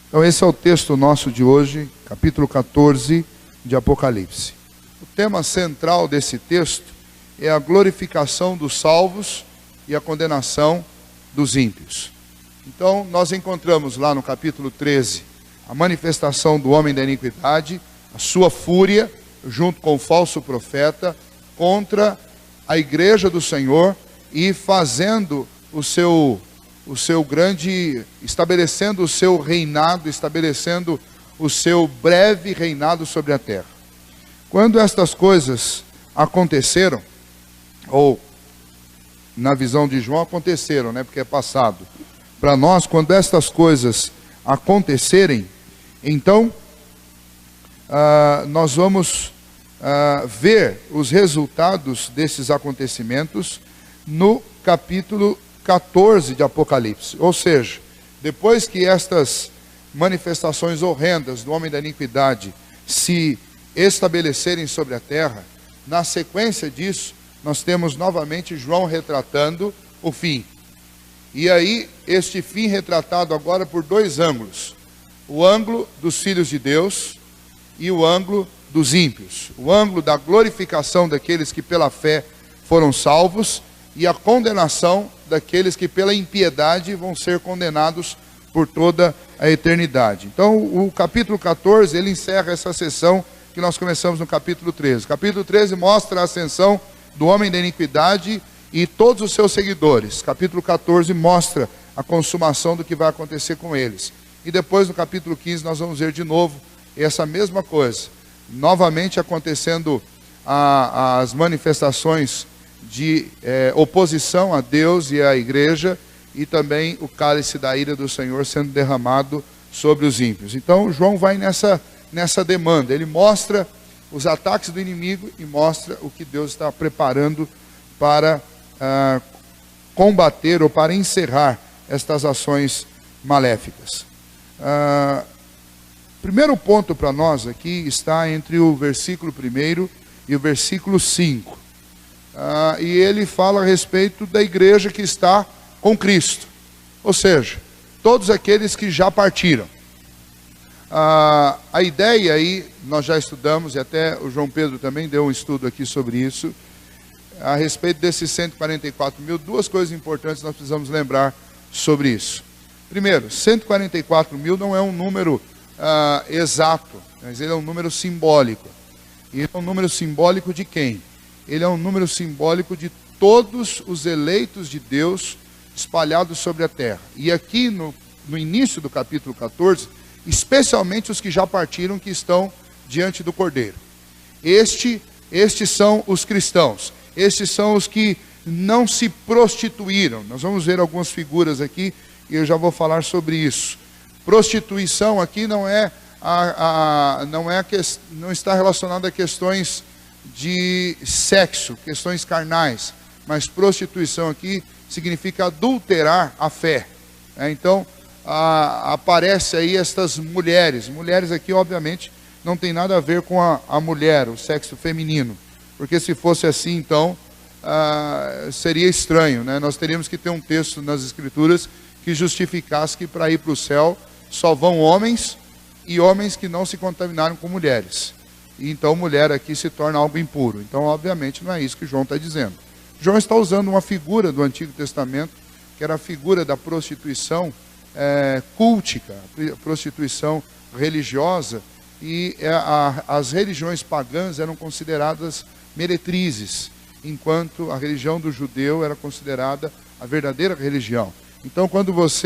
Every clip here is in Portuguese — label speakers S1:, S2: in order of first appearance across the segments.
S1: Então esse é o texto nosso de hoje, capítulo 14 de Apocalipse. O tema central desse texto é a glorificação dos salvos e a condenação dos ímpios. Então nós encontramos lá no capítulo 13 a manifestação do homem da iniquidade, a sua fúria, junto com o falso profeta, contra a igreja do Senhor e fazendo estabelecendo o seu reinado, estabelecendo o seu breve reinado sobre a terra. Quando estas coisas aconteceram, ou na visão de João aconteceram, porque é passado. Para nós, quando estas coisas acontecerem, então nós vamos ver os resultados desses acontecimentos no capítulo 14 de Apocalipse. Ou seja, depois que estas manifestações horrendas do homem da iniquidade se estabelecerem sobre a terra, na sequência disso, nós temos novamente João retratando o fim. E aí, este fim retratado agora por dois ângulos. O ângulo dos filhos de Deus e o ângulo dos ímpios. O ângulo da glorificação daqueles que pela fé foram salvos e a condenação daqueles que pela impiedade vão ser condenados por toda a eternidade. Então, o capítulo 14, ele encerra essa sessão que nós começamos no capítulo 13. O capítulo 13 mostra a ascensão do homem da iniquidade e todos os seus seguidores. Capítulo 14 mostra a consumação do que vai acontecer com eles. E depois no capítulo 15 nós vamos ver de novo essa mesma coisa. Novamente acontecendo as manifestações de oposição a Deus e à igreja, e também o cálice da ira do Senhor sendo derramado sobre os ímpios. Então João vai nessa demanda, ele mostra os ataques do inimigo e mostra o que Deus está preparando para combater ou para encerrar estas ações maléficas. Primeiro ponto para nós aqui está entre o versículo 1 e o versículo 5. E ele fala a respeito da igreja que está com Cristo. Ou seja, todos aqueles que já partiram. A ideia aí, nós já estudamos, e até o João Pedro também deu um estudo aqui sobre isso, a respeito desses 144 mil, duas coisas importantes nós precisamos lembrar sobre isso. Primeiro, 144 mil não é um número exato, mas ele é um número simbólico. E é um número simbólico de quem? Ele é um número simbólico de todos os eleitos de Deus espalhados sobre a terra. E aqui no início do capítulo 14, especialmente os que já partiram, que estão diante do Cordeiro. Estes são os cristãos. Estes são os que não se prostituíram. Nós vamos ver algumas figuras aqui e eu já vou falar sobre isso. Prostituição aqui não está relacionada a questões de sexo, questões carnais, mas prostituição aqui significa adulterar a fé. Então, aparece aí estas mulheres aqui obviamente não tem nada a ver com a mulher, o sexo feminino, porque se fosse assim então seria estranho, Nós teríamos que ter um texto nas escrituras que justificasse que para ir para o céu só vão homens e homens que não se contaminaram com mulheres. E então mulher aqui se torna algo impuro. Então obviamente não é isso que João está dizendo. João está usando uma figura do Antigo Testamento, que era a figura da prostituição cultica, prostituição religiosa, e as religiões pagãs eram consideradas meretrizes, enquanto a religião do judeu era considerada a verdadeira religião. Então quando os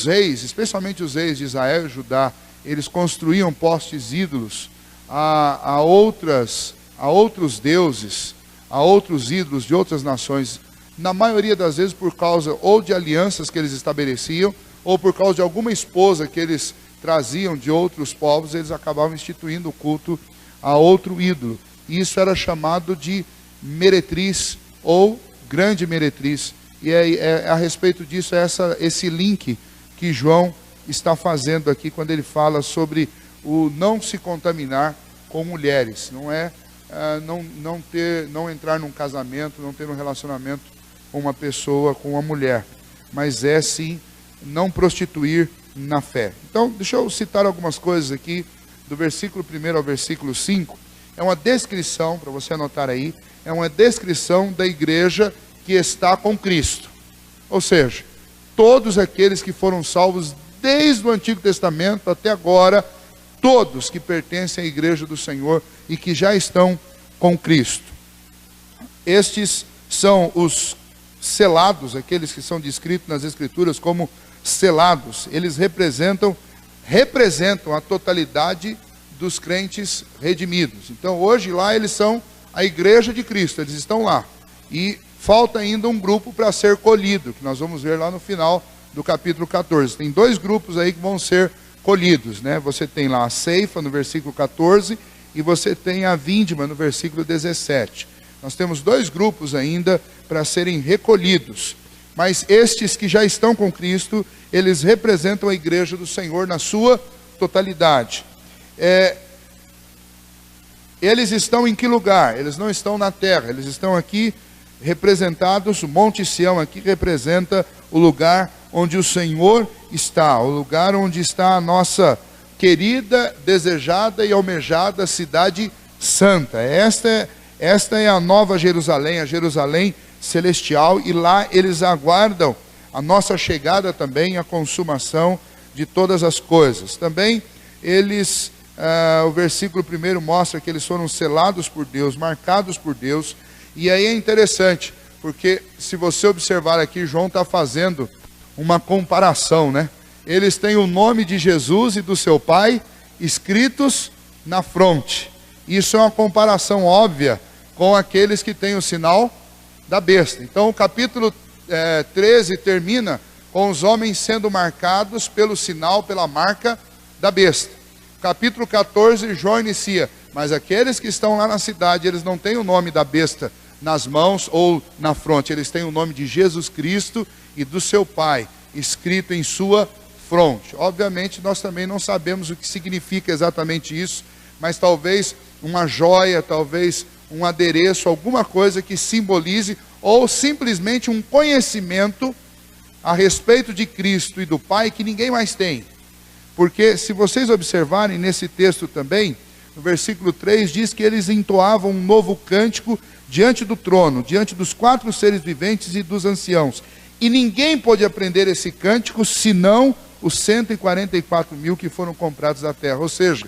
S1: reis, especialmente os reis de Israel e Judá, eles construíam postes ídolos a outros deuses, a outros ídolos de outras nações, na maioria das vezes por causa ou de alianças que eles estabeleciam, ou por causa de alguma esposa que eles traziam de outros povos, eles acabavam instituindo o culto a outro ídolo. E isso era chamado de meretriz ou grande meretriz. E a respeito disso, esse link que João está fazendo aqui quando ele fala sobre o não se contaminar com mulheres. Não é não entrar num casamento, não ter um relacionamento com uma pessoa, com uma mulher, mas é sim não prostituir na fé. Então, deixa eu citar algumas coisas aqui, do versículo 1 ao versículo 5. É uma descrição, para você anotar aí, é uma descrição da igreja que está com Cristo. Ou seja, todos aqueles que foram salvos desde o Antigo Testamento até agora, todos que pertencem à igreja do Senhor e que já estão com Cristo. Estes são os selados, aqueles que são descritos nas Escrituras como selados. Eles representam a totalidade dos crentes redimidos. Então hoje lá eles são a igreja de Cristo, eles estão lá. E falta ainda um grupo para ser colhido, que nós vamos ver lá no final do capítulo 14. Tem dois grupos aí que vão ser colhidos, né? Você tem lá a ceifa no versículo 14 e você tem a vindima no versículo 17. Nós temos dois grupos ainda para serem recolhidos. Mas estes que já estão com Cristo, eles representam a igreja do Senhor na sua totalidade. Eles estão em que lugar? Eles não estão na terra, eles estão aqui representados. O Monte Sião aqui representa o lugar onde o Senhor está, o lugar onde está a nossa querida, desejada e almejada cidade santa. Esta é a nova Jerusalém, a Jerusalém celestial, e lá eles aguardam a nossa chegada também, a consumação de todas as coisas. Também eles, o versículo 1 mostra que eles foram selados por Deus, marcados por Deus. E aí é interessante, porque se você observar aqui, João está fazendo uma comparação, né? Eles têm o nome de Jesus e do seu Pai escritos na fronte. Isso é uma comparação óbvia com aqueles que têm o sinal da besta. Então o capítulo 13 termina com os homens sendo marcados pelo sinal, pela marca da besta. Capítulo 14, João inicia: mas aqueles que estão lá na cidade, eles não têm o nome da besta nas mãos ou na fronte, eles têm o nome de Jesus Cristo e do seu Pai escrito em sua fronte. Obviamente nós também não sabemos o que significa exatamente isso, mas talvez uma joia, talvez um adereço, alguma coisa que simbolize, ou simplesmente um conhecimento a respeito de Cristo e do Pai que ninguém mais tem. Porque se vocês observarem nesse texto também, no versículo 3 diz que eles entoavam um novo cântico diante do trono, diante dos 4 seres viventes e dos anciãos. E ninguém pôde aprender esse cântico senão os 144 mil que foram comprados da terra. Ou seja,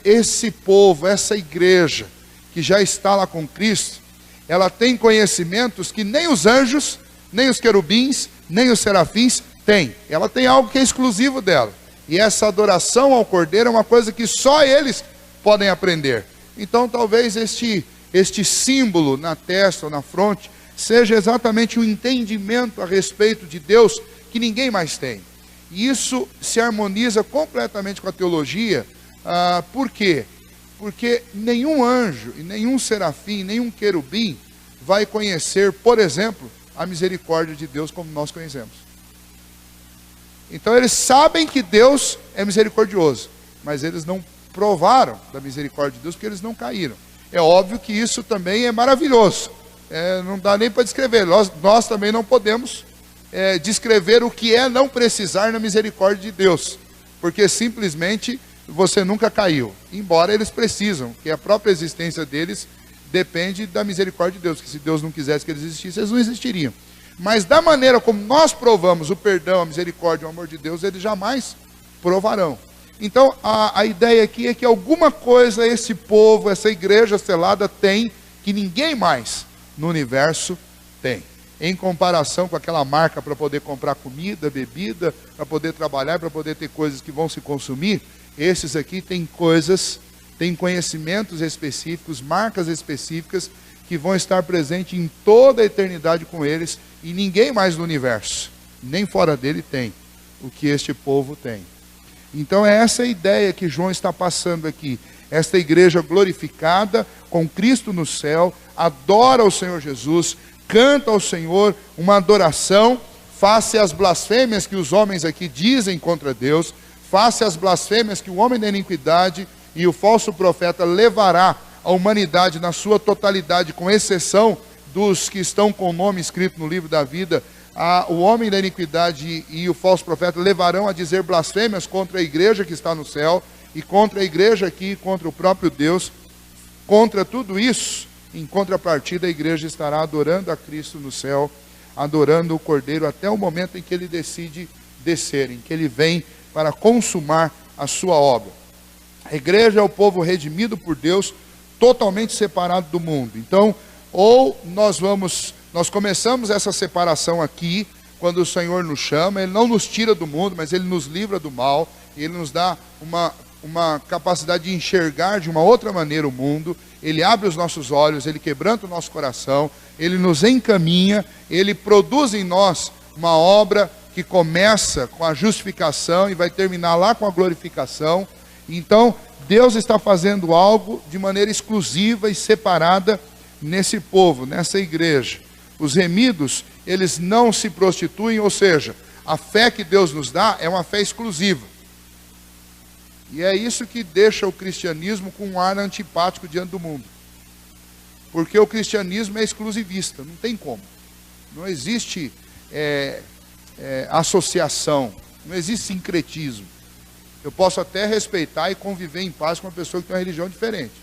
S1: esse povo, essa igreja que já está lá com Cristo, ela tem conhecimentos que nem os anjos, nem os querubins, nem os serafins têm. Ela tem algo que é exclusivo dela. E essa adoração ao Cordeiro é uma coisa que só eles podem aprender. Então talvez este símbolo na testa ou na fronte seja exatamente um entendimento a respeito de Deus que ninguém mais tem. E isso se harmoniza completamente com a teologia. Por quê? Porque nenhum anjo, e nenhum serafim, nenhum querubim vai conhecer, por exemplo, a misericórdia de Deus como nós conhecemos. Então eles sabem que Deus é misericordioso, mas eles não provaram da misericórdia de Deus porque eles não caíram. É óbvio que isso também é maravilhoso. Não dá nem para descrever. Nós também não podemos descrever o que é não precisar na misericórdia de Deus, porque simplesmente você nunca caiu, embora eles precisam, que a própria existência deles depende da misericórdia de Deus, que se Deus não quisesse que eles existissem, eles não existiriam. Mas da maneira como nós provamos o perdão, a misericórdia, o amor de Deus, eles jamais provarão. Então a ideia aqui é que alguma coisa esse povo, essa igreja selada tem, que ninguém mais no universo tem. Em comparação com aquela marca para poder comprar comida, bebida, para poder trabalhar, para poder ter coisas que vão se consumir, esses aqui têm coisas, têm conhecimentos específicos, marcas específicas, que vão estar presentes em toda a eternidade com eles, e ninguém mais no universo, nem fora dele, tem o que este povo tem. Então é essa a ideia que João está passando aqui. Esta igreja glorificada, com Cristo no céu, adora o Senhor Jesus, canta ao Senhor uma adoração, face às blasfêmias que os homens aqui dizem contra Deus, face às blasfêmias que o homem da iniquidade e o falso profeta levará a humanidade na sua totalidade, com exceção dos que estão com o nome escrito no livro da vida, o homem da iniquidade e o falso profeta levarão a dizer blasfêmias contra a igreja que está no céu, e contra a igreja aqui, contra o próprio Deus. Contra tudo isso, em contrapartida, a igreja estará adorando a Cristo no céu, adorando o Cordeiro até o momento em que ele decide descer, em que ele vem para consumar a sua obra. A igreja é o povo redimido por Deus, totalmente separado do mundo. Então, ou nós começamos essa separação aqui, quando o Senhor nos chama, Ele não nos tira do mundo, mas Ele nos livra do mal, e Ele nos dá uma capacidade de enxergar de uma outra maneira o mundo. Ele abre os nossos olhos, Ele quebranta o nosso coração, Ele nos encaminha, Ele produz em nós uma obra que começa com a justificação e vai terminar lá com a glorificação. Então, Deus está fazendo algo de maneira exclusiva e separada nesse povo, nessa igreja. Os remidos, eles não se prostituem, ou seja, a fé que Deus nos dá é uma fé exclusiva. E é isso que deixa o cristianismo com um ar antipático diante do mundo. Porque o cristianismo é exclusivista, não tem como. Não existe associação, não existe sincretismo. Eu posso até respeitar e conviver em paz com uma pessoa que tem uma religião diferente.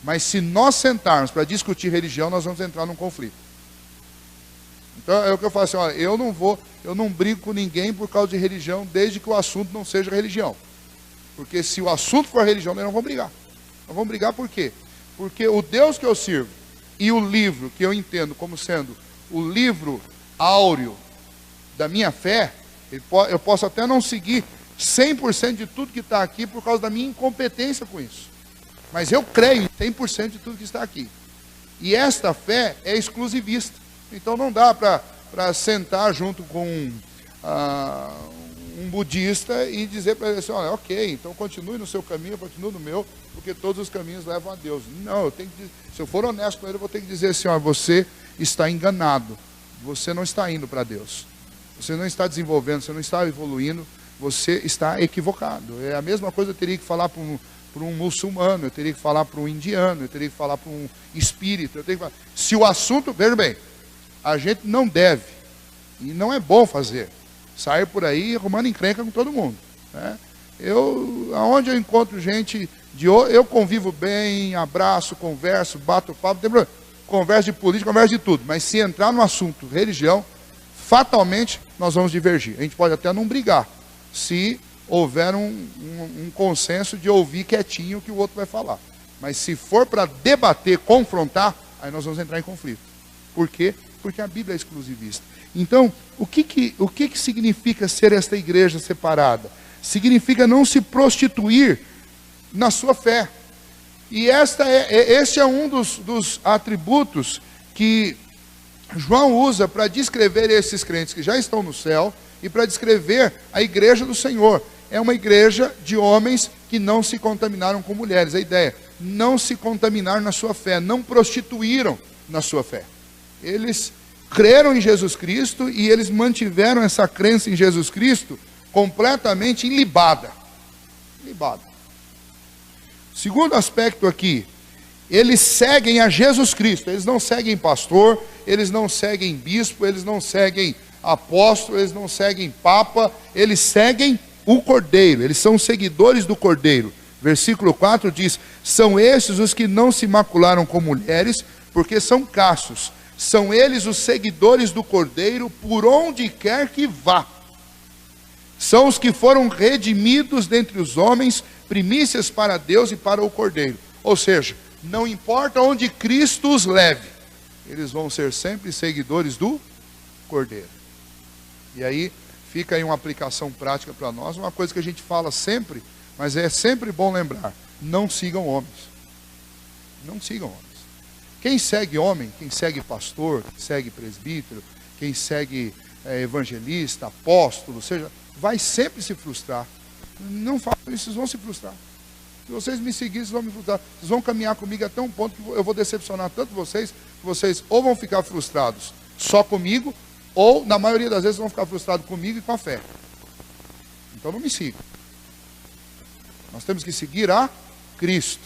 S1: Mas se nós sentarmos para discutir religião, nós vamos entrar num conflito. Então é o que eu falo assim, olha, eu não brigo com ninguém por causa de religião, desde que o assunto não seja religião. Porque se o assunto for religião, nós não vamos brigar. Nós vamos brigar por quê? Porque o Deus que eu sirvo e o livro que eu entendo como sendo o livro áureo da minha fé, eu posso até não seguir 100% de tudo que está aqui por causa da minha incompetência com isso. Mas eu creio em 100% de tudo que está aqui. E esta fé é exclusivista. Então não dá para sentar junto com um budista e dizer para ele assim, olha, ok, então continue no seu caminho, eu continuo no meu, porque todos os caminhos levam a Deus. Não, se eu for honesto com ele, eu vou ter que dizer assim, olha, você está enganado, você não está indo para Deus, você não está desenvolvendo, você não está evoluindo, você está equivocado. É a mesma coisa eu teria que falar para um muçulmano, eu teria que falar para um indiano, eu teria que falar para um espírita, eu teria que falar. Se o assunto, veja bem, a gente não deve, e não é bom fazer, sair por aí arrumando encrenca com todo mundo, né? Aonde eu encontro gente, eu convivo bem, abraço, converso, bato papo, não tem problema. Converso de política, converso de tudo, mas se entrar no assunto religião, fatalmente nós vamos divergir. A gente pode até não brigar, se houver um consenso de ouvir quietinho o que o outro vai falar. Mas se for para debater, confrontar, aí nós vamos entrar em conflito. Por quê? Porque a Bíblia é exclusivista. Então, o que significa ser esta igreja separada? Significa não se prostituir na sua fé. E este é um dos atributos que João usa para descrever esses crentes que já estão no céu e para descrever a igreja do Senhor. É uma igreja de homens que não se contaminaram com mulheres. A ideia, não se contaminar na sua fé, não prostituíram na sua fé. Eles creram em Jesus Cristo e eles mantiveram essa crença em Jesus Cristo completamente ilibada. Ilibada. Segundo aspecto aqui, eles seguem a Jesus Cristo. Eles não seguem pastor, eles não seguem bispo, eles não seguem apóstolo, eles não seguem papa, eles seguem o Cordeiro, eles são seguidores do Cordeiro. Versículo 4 diz, são esses os que não se macularam com mulheres, porque são castos. São eles os seguidores do Cordeiro por onde quer que vá. São os que foram redimidos dentre os homens, primícias para Deus e para o Cordeiro. Ou seja, não importa onde Cristo os leve, eles vão ser sempre seguidores do Cordeiro. E aí fica aí uma aplicação prática para nós, uma coisa que a gente fala sempre, mas é sempre bom lembrar, não sigam homens. Não sigam homens. Quem segue homem, quem segue pastor, quem segue presbítero, quem segue evangelista, apóstolo, seja, vai sempre se frustrar. Não façam isso, vocês vão se frustrar. Se vocês me seguirem, vocês vão me frustrar. Vocês vão caminhar comigo até um ponto que eu vou decepcionar tanto vocês, que vocês ou vão ficar frustrados só comigo, ou na maioria das vezes vão ficar frustrados comigo e com a fé. Então não me sigam. Nós temos que seguir a Cristo,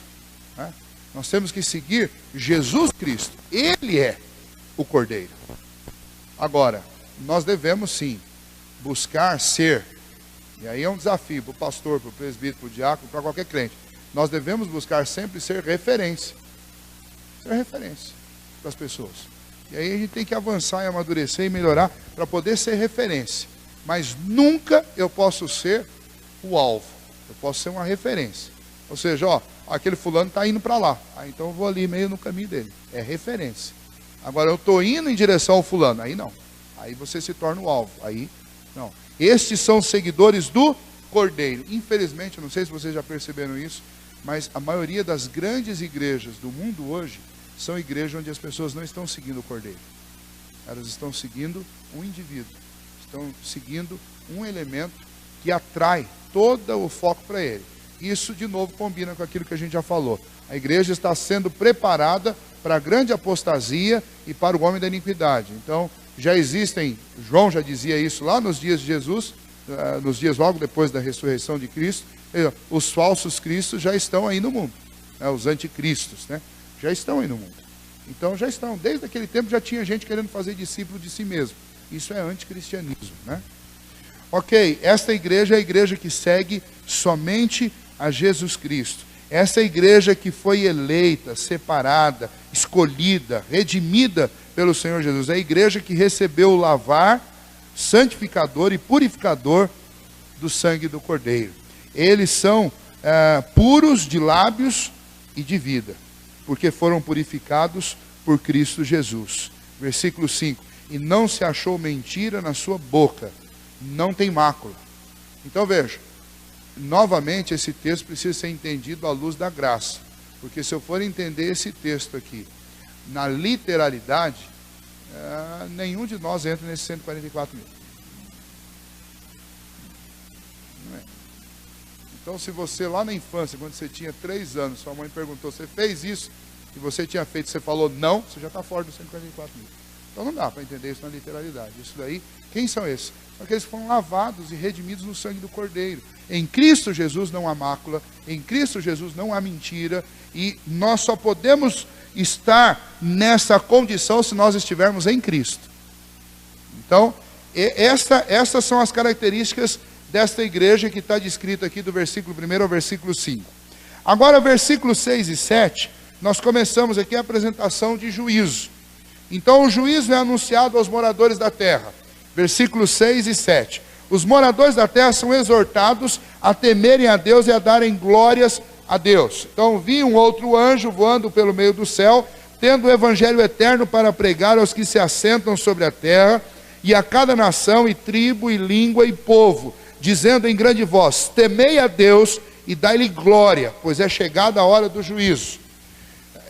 S1: né? Nós temos que seguir Jesus Cristo. Ele é o Cordeiro. Agora, nós devemos sim buscar ser, e aí é um desafio para o pastor, para o presbítero, para o diácono, para qualquer crente. Nós devemos buscar sempre ser referência. Ser referência para as pessoas. E aí a gente tem que avançar e amadurecer e melhorar para poder ser referência. Mas nunca eu posso ser o alvo. Eu posso ser uma referência. Ou seja, ó, aquele fulano está indo para lá. Então eu vou ali meio no caminho dele. É referência. Agora eu estou indo em direção ao fulano. Aí não. Aí você se torna o alvo. Aí não. Estes são seguidores do Cordeiro. Infelizmente, eu não sei se vocês já perceberam isso, mas a maioria das grandes igrejas do mundo hoje são igrejas onde as pessoas não estão seguindo o Cordeiro. Elas estão seguindo um indivíduo. Estão seguindo um elemento que atrai todo o foco para ele. Isso, de novo, combina com aquilo que a gente já falou. A igreja está sendo preparada para a grande apostasia e para o homem da iniquidade. Então, já existem, João já dizia isso lá nos dias de Jesus, nos dias logo depois da ressurreição de Cristo, os falsos cristos já estão aí no mundo, os anticristos, né? Já estão aí no mundo. Então já estão, desde aquele tempo já tinha gente querendo fazer discípulo de si mesmo. Isso é anticristianismo, né? Ok, esta igreja é a igreja que segue somente a Jesus Cristo. Essa igreja que foi eleita, separada, escolhida, redimida pelo Senhor Jesus. É a igreja que recebeu o lavar santificador e purificador do sangue do Cordeiro. Eles são puros de lábios e de vida, porque foram purificados por Cristo Jesus. Versículo 5. E não se achou mentira na sua boca, não tem mácula. Então veja, novamente esse texto precisa ser entendido à luz da graça, porque se eu for entender esse texto aqui na literalidade, nenhum de nós entra nesses 144 mil. Não é? Então, se você lá na infância, quando você tinha 3 anos, sua mãe perguntou, você fez isso? E você tinha feito, você falou não, você já está fora dos 144 mil. Então não dá para entender isso na literalidade. Isso daí, quem são esses? São aqueles que foram lavados e redimidos no sangue do Cordeiro. Em Cristo Jesus não há mácula, em Cristo Jesus não há mentira, e nós só podemos estar nessa condição se nós estivermos em Cristo. Então, essas são as características desta igreja que está descrita aqui do versículo 1 ao versículo 5. Agora, versículos 6 e 7, nós começamos aqui a apresentação de juízo. Então, o juízo é anunciado aos moradores da terra. Versículos 6 e 7. Os moradores da terra são exortados a temerem a Deus e a darem glórias a Deus. Então, vi um outro anjo voando pelo meio do céu, tendo o evangelho eterno para pregar aos que se assentam sobre a terra, e a cada nação, e tribo, e língua, e povo, dizendo em grande voz: temei a Deus e dai-lhe glória, pois é chegada a hora do juízo.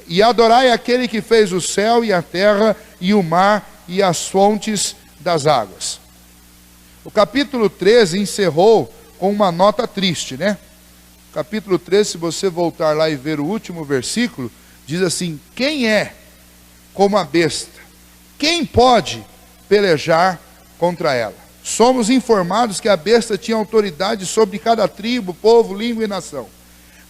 S1: E adorai aquele que fez o céu e a terra, e o mar, e as fontes das águas. O capítulo 13 encerrou com uma nota triste, né? Capítulo 13, se você voltar lá e ver o último versículo, diz assim: quem é como a besta? Quem pode pelejar contra ela? Somos informados que a besta tinha autoridade sobre cada tribo, povo, língua e nação.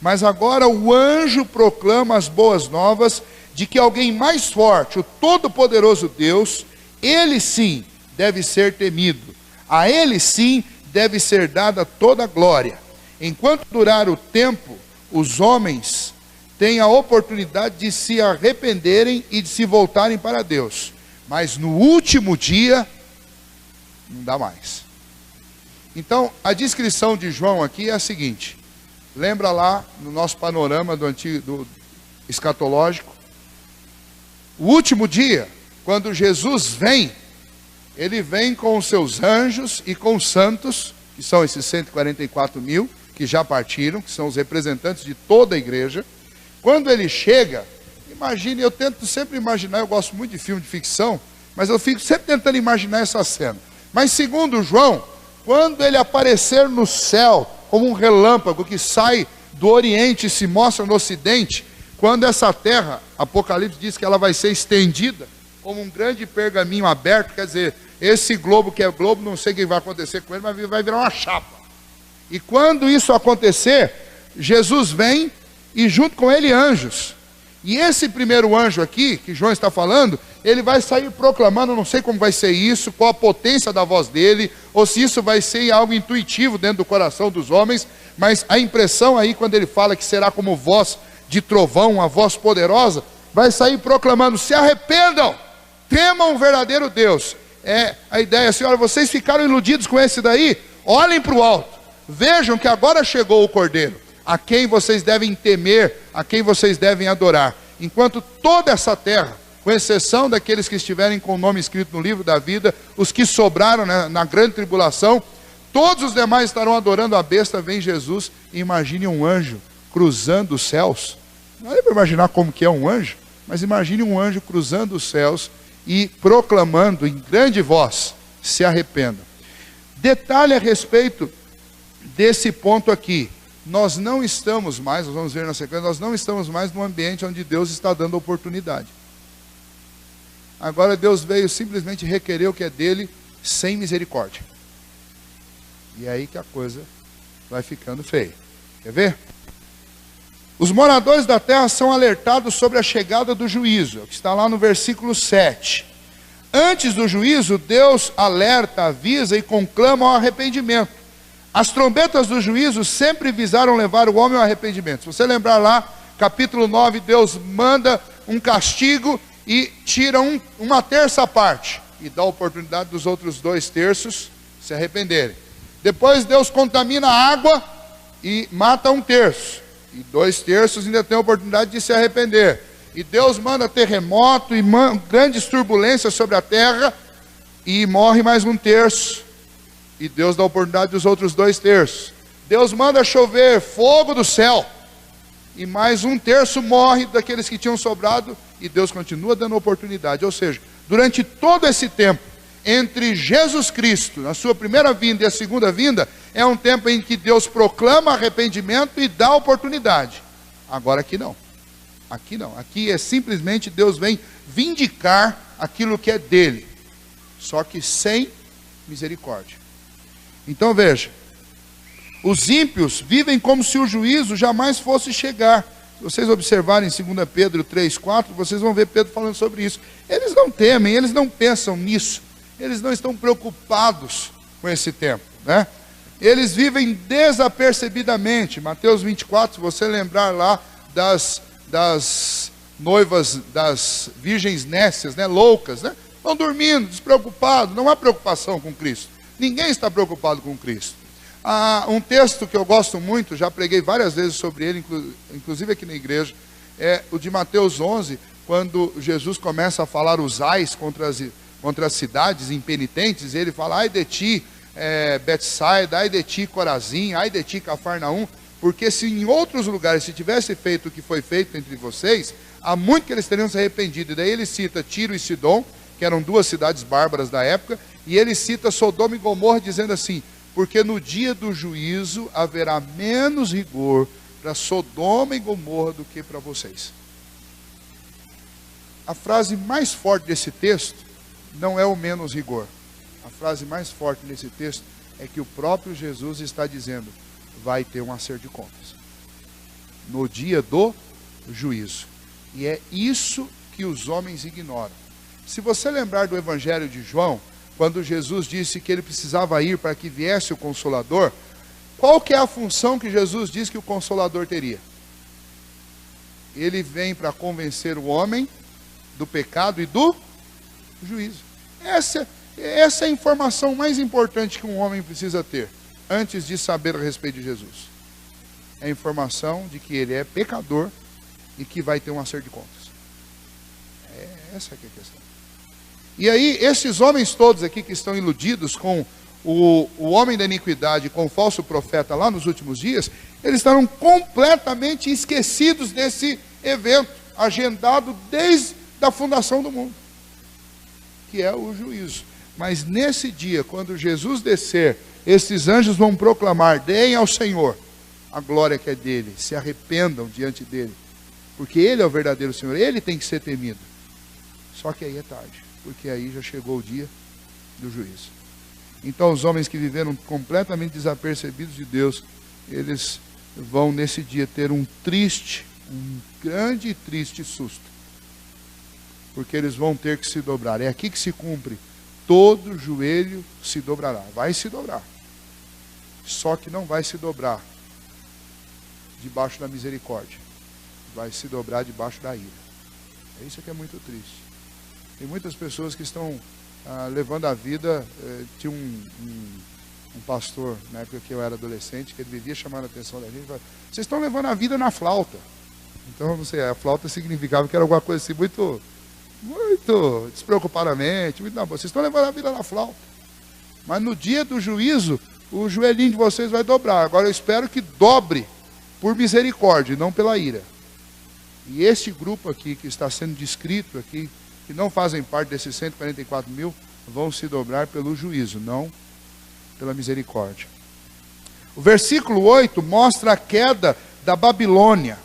S1: Mas agora o anjo proclama as boas novas de que alguém mais forte, o todo-poderoso Deus, ele sim deve ser temido. A ele sim deve ser dada toda a glória. Enquanto durar o tempo, os homens têm a oportunidade de se arrependerem e de se voltarem para Deus. Mas no último dia, não dá mais. Então, a descrição de João aqui é a seguinte. Lembra lá no nosso panorama do escatológico? O último dia, quando Jesus vem, ele vem com os seus anjos e com os santos, que são esses 144 mil, que já partiram, que são os representantes de toda a igreja. Quando ele chega, imagine, eu tento sempre imaginar, eu gosto muito de filme de ficção, mas eu fico sempre tentando imaginar essa cena. Mas segundo João, quando ele aparecer no céu, como um relâmpago que sai do Oriente e se mostra no Ocidente, quando essa terra, Apocalipse diz que ela vai ser estendida, como um grande pergaminho aberto, quer dizer, esse globo que é globo, não sei o que vai acontecer com ele, mas vai virar uma chapa. E quando isso acontecer, Jesus vem e junto com ele anjos. E esse primeiro anjo aqui, que João está falando, ele vai sair proclamando, não sei como vai ser isso, qual a potência da voz dele, ou se isso vai ser algo intuitivo dentro do coração dos homens, mas a impressão aí, quando ele fala que será como voz de trovão, uma voz poderosa, vai sair proclamando: se arrependam, temam o verdadeiro Deus. É a ideia assim: olha, vocês ficaram iludidos com esse daí? Olhem para o alto, vejam que agora chegou o Cordeiro, a quem vocês devem temer, a quem vocês devem adorar. Enquanto toda essa terra, com exceção daqueles que estiverem com o nome escrito no livro da vida, os que sobraram na grande tribulação, todos os demais estarão adorando a besta. Vem Jesus, e imagine um anjo cruzando os céus. Não é para imaginar como que é um anjo, mas imagine um anjo cruzando os céus e proclamando em grande voz: se arrependam. Detalhe a respeito desse ponto aqui: nós não estamos mais, nós vamos ver na sequência, nós não estamos mais num ambiente onde Deus está dando oportunidade. Agora Deus veio simplesmente requerer o que é dele, sem misericórdia. E é aí que a coisa vai ficando feia. Quer ver? Os moradores da terra são alertados sobre a chegada do juízo, que está lá no versículo 7. Antes do juízo, Deus alerta, avisa e conclama ao arrependimento. As trombetas do juízo sempre visaram levar o homem ao arrependimento. Se você lembrar lá, capítulo 9, Deus manda um castigo e tira uma terça parte, e dá a oportunidade dos outros 2/3 se arrependerem. Depois Deus contamina a água e mata 1/3, e 2/3 ainda tem a oportunidade de se arrepender. E Deus manda terremoto e grandes turbulências sobre a terra, e morre mais 1/3, e Deus dá a oportunidade dos outros 2/3. Deus manda chover fogo do céu, e mais 1/3 morre daqueles que tinham sobrado, e Deus continua dando oportunidade. Ou seja, durante todo esse tempo, entre Jesus Cristo, na sua primeira vinda e a segunda vinda, é um tempo em que Deus proclama arrependimento e dá oportunidade. Agora aqui não. Aqui não. Aqui é simplesmente Deus vem vindicar aquilo que é dele, só que sem misericórdia. Então veja, os ímpios vivem como se o juízo jamais fosse chegar. Se vocês observarem em 2 Pedro 3:4, vocês vão ver Pedro falando sobre isso. Eles não temem, eles não pensam nisso, eles não estão preocupados com esse tempo, né? Eles vivem desapercebidamente. Mateus 24, se você lembrar lá das noivas, das virgens nécias, né, loucas, né? Estão dormindo, despreocupados, não há preocupação com Cristo. Ninguém está preocupado com Cristo. Um texto que eu gosto muito, já preguei várias vezes sobre ele, inclusive aqui na igreja, é o de Mateus 11, quando Jesus começa a falar os ais contra as cidades impenitentes. Ele fala: ai de ti, Betsaida, ai de ti, Corazim, ai de ti, Cafarnaum, porque se em outros lugares se tivesse feito o que foi feito entre vocês, há muito que eles teriam se arrependido. E daí ele cita Tiro e Sidom, que eram 2 cidades bárbaras da época, e ele cita Sodoma e Gomorra, dizendo assim: porque no dia do juízo haverá menos rigor para Sodoma e Gomorra do que para vocês. A frase mais forte desse texto não é o menos rigor. A frase mais forte nesse texto é que o próprio Jesus está dizendo: vai ter um acerto de contas no dia do juízo. E é isso que os homens ignoram. Se você lembrar do Evangelho de João, quando Jesus disse que ele precisava ir para que viesse o Consolador, qual que é a função que Jesus disse que o Consolador teria? Ele vem para convencer o homem do pecado e do juízo. Essa é a informação mais importante que um homem precisa ter, antes de saber a respeito de Jesus. É a informação de que ele é pecador e que vai ter um acerto de contas. Essa é a questão. E aí, esses homens todos aqui que estão iludidos com o homem da iniquidade, com o falso profeta lá nos últimos dias, eles estarão completamente esquecidos desse evento, agendado desde a fundação do mundo, que é o juízo. Mas nesse dia, quando Jesus descer, esses anjos vão proclamar: deem ao Senhor a glória que é dele, se arrependam diante dele, porque ele é o verdadeiro Senhor, ele tem que ser temido. Só que aí é tarde, porque aí já chegou o dia do juízo. Então os homens que viveram completamente desapercebidos de Deus, eles vão nesse dia ter um triste um grande e triste susto. Porque eles vão ter que se dobrar. É aqui que se cumpre. Todo joelho se dobrará. Vai se dobrar. Só que não vai se dobrar debaixo da misericórdia. Vai se dobrar debaixo da ira. É isso que é muito triste. Tem muitas pessoas que estão levando a vida. Tinha um pastor, na época que eu era adolescente, que ele vivia chamando a atenção da gente. Vocês estão levando a vida na flauta. Então, não sei, a flauta significava que era alguma coisa assim muito despreocupadamente, muito na boa. Vocês estão levando a vida na flauta. Mas no dia do juízo, o joelhinho de vocês vai dobrar. Agora eu espero que dobre por misericórdia, não pela ira. E este grupo aqui, que está sendo descrito aqui, que não fazem parte desses 144 mil, vão se dobrar pelo juízo, não pela misericórdia. O versículo 8 mostra a queda da Babilônia.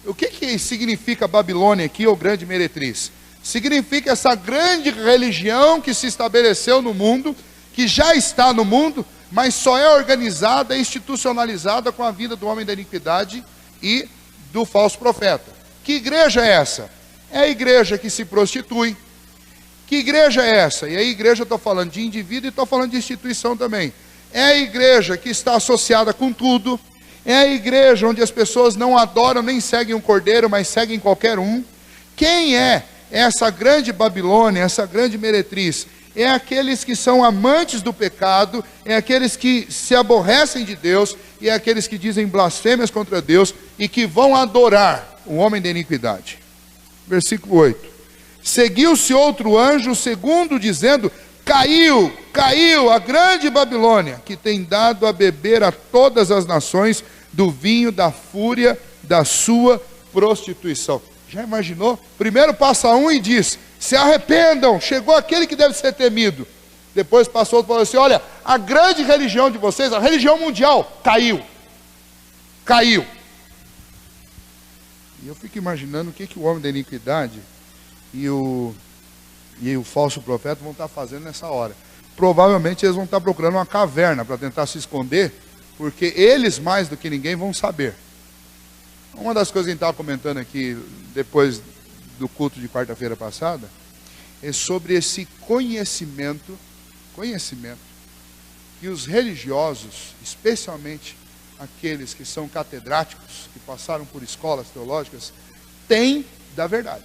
S1: O que significa Babilônia aqui, ou grande meretriz? Significa essa grande religião que se estabeleceu no mundo, que já está no mundo, mas só é organizada e institucionalizada com a vida do homem da iniquidade e do falso profeta. Que igreja é essa? É a igreja que se prostitui. Que igreja é essa? E a igreja, eu estou falando de indivíduo e estou falando de instituição também. É a igreja que está associada com tudo. É a igreja onde as pessoas não adoram nem seguem um cordeiro, mas seguem qualquer um. Quem é essa grande Babilônia, essa grande meretriz? É aqueles que são amantes do pecado, é aqueles que se aborrecem de Deus, e é aqueles que dizem blasfêmias contra Deus e que vão adorar o homem da iniquidade. Versículo 8. Seguiu-se outro anjo, segundo, dizendo: caiu a grande Babilônia, que tem dado a beber a todas as nações do vinho da fúria da sua prostituição. Já imaginou? Primeiro passa um e diz: se arrependam, chegou aquele que deve ser temido. Depois passou outro e falou assim: olha, a grande religião de vocês, a religião mundial, caiu. E eu fico imaginando o que o homem da iniquidade e o falso profeta vão estar fazendo nessa hora. Provavelmente eles vão estar procurando uma caverna para tentar se esconder, porque eles mais do que ninguém vão saber. Uma das coisas que a gente estava comentando aqui depois do culto de quarta-feira passada é sobre esse conhecimento que os religiosos, especialmente aqueles que são catedráticos, que passaram por escolas teológicas, têm da verdade.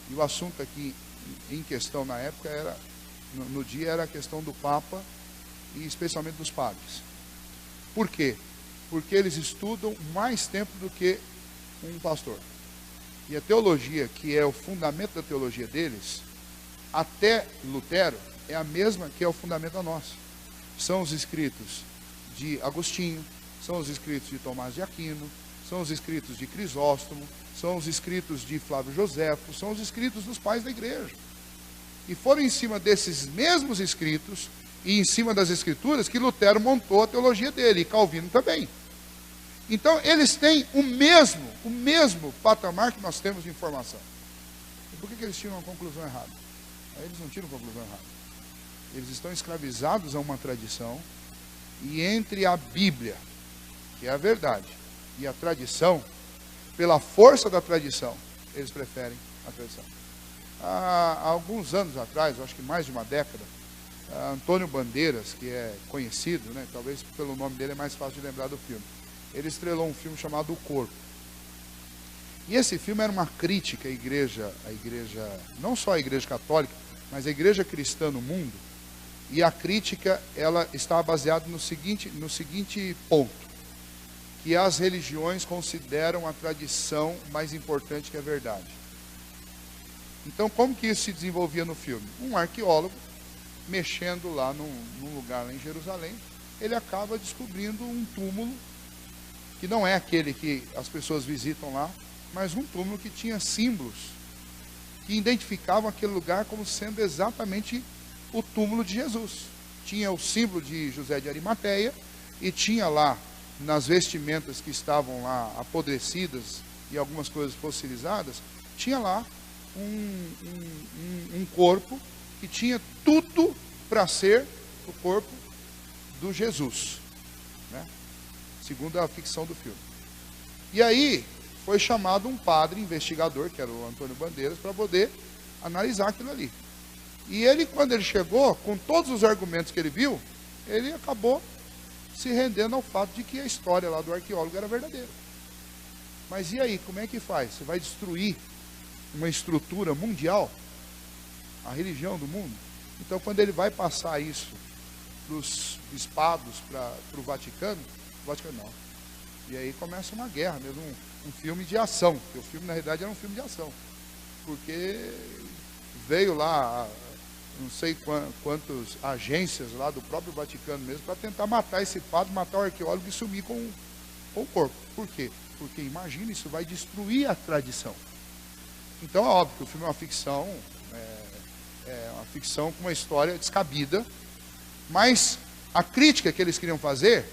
S1: E o assunto aqui em questão na época era, no dia, era a questão do Papa e especialmente dos padres. Por quê? Porque eles estudam mais tempo do que um pastor. E a teologia, que é o fundamento da teologia deles, até Lutero, é a mesma que é o fundamento da nossa. São os escritos de Agostinho, são os escritos de Tomás de Aquino, são os escritos de Crisóstomo, são os escritos de Flávio Joséfo, são os escritos dos pais da igreja. E foram em cima desses mesmos escritos e em cima das escrituras que Lutero montou a teologia dele, e Calvino também. Então, eles têm o mesmo patamar que nós temos de informação. E por que eles tiram uma conclusão errada? Eles não tiram conclusão errada. Eles estão escravizados a uma tradição, e entre a Bíblia, que é a verdade, e a tradição, pela força da tradição, eles preferem a tradição. Há alguns anos atrás, acho que mais de uma década, Antônio Bandeiras, que é conhecido, né, talvez pelo nome dele é mais fácil de lembrar do filme, ele estrelou um filme chamado O Corpo. E esse filme era uma crítica à igreja, não só à igreja católica, mas à igreja cristã no mundo. E a crítica, ela estava baseada no seguinte ponto: que as religiões consideram a tradição mais importante que a verdade. Então, como que isso se desenvolvia no filme? Um arqueólogo, mexendo lá num lugar lá em Jerusalém, ele acaba descobrindo um túmulo, que não é aquele que as pessoas visitam lá, mas um túmulo que tinha símbolos, que identificavam aquele lugar como sendo exatamente o túmulo de Jesus. Tinha o símbolo de José de Arimateia, e tinha lá, nas vestimentas que estavam lá apodrecidas e algumas coisas fossilizadas, tinha lá um corpo que tinha tudo para ser o corpo do Jesus, né? Segundo a ficção do filme. E aí foi chamado um padre investigador, que era o Antônio Bandeiras, para poder analisar aquilo ali. E ele, quando ele chegou, com todos os argumentos que ele viu, ele acabou se rendendo ao fato de que a história lá do arqueólogo era verdadeira. Mas e aí, como é que faz? Você vai destruir uma estrutura mundial? A religião do mundo? Então, quando ele vai passar isso para os bispados, para o Vaticano não. E aí começa uma guerra mesmo, um filme de ação. Porque o filme, na realidade, era um filme de ação. Porque veio lá, não sei quantas agências lá do próprio Vaticano mesmo, para tentar matar esse padre, matar o arqueólogo e sumir com o corpo. Por quê? Porque, imagina, isso vai destruir a tradição. Então é óbvio que o filme é uma ficção, uma ficção com uma história descabida, mas a crítica que eles queriam fazer,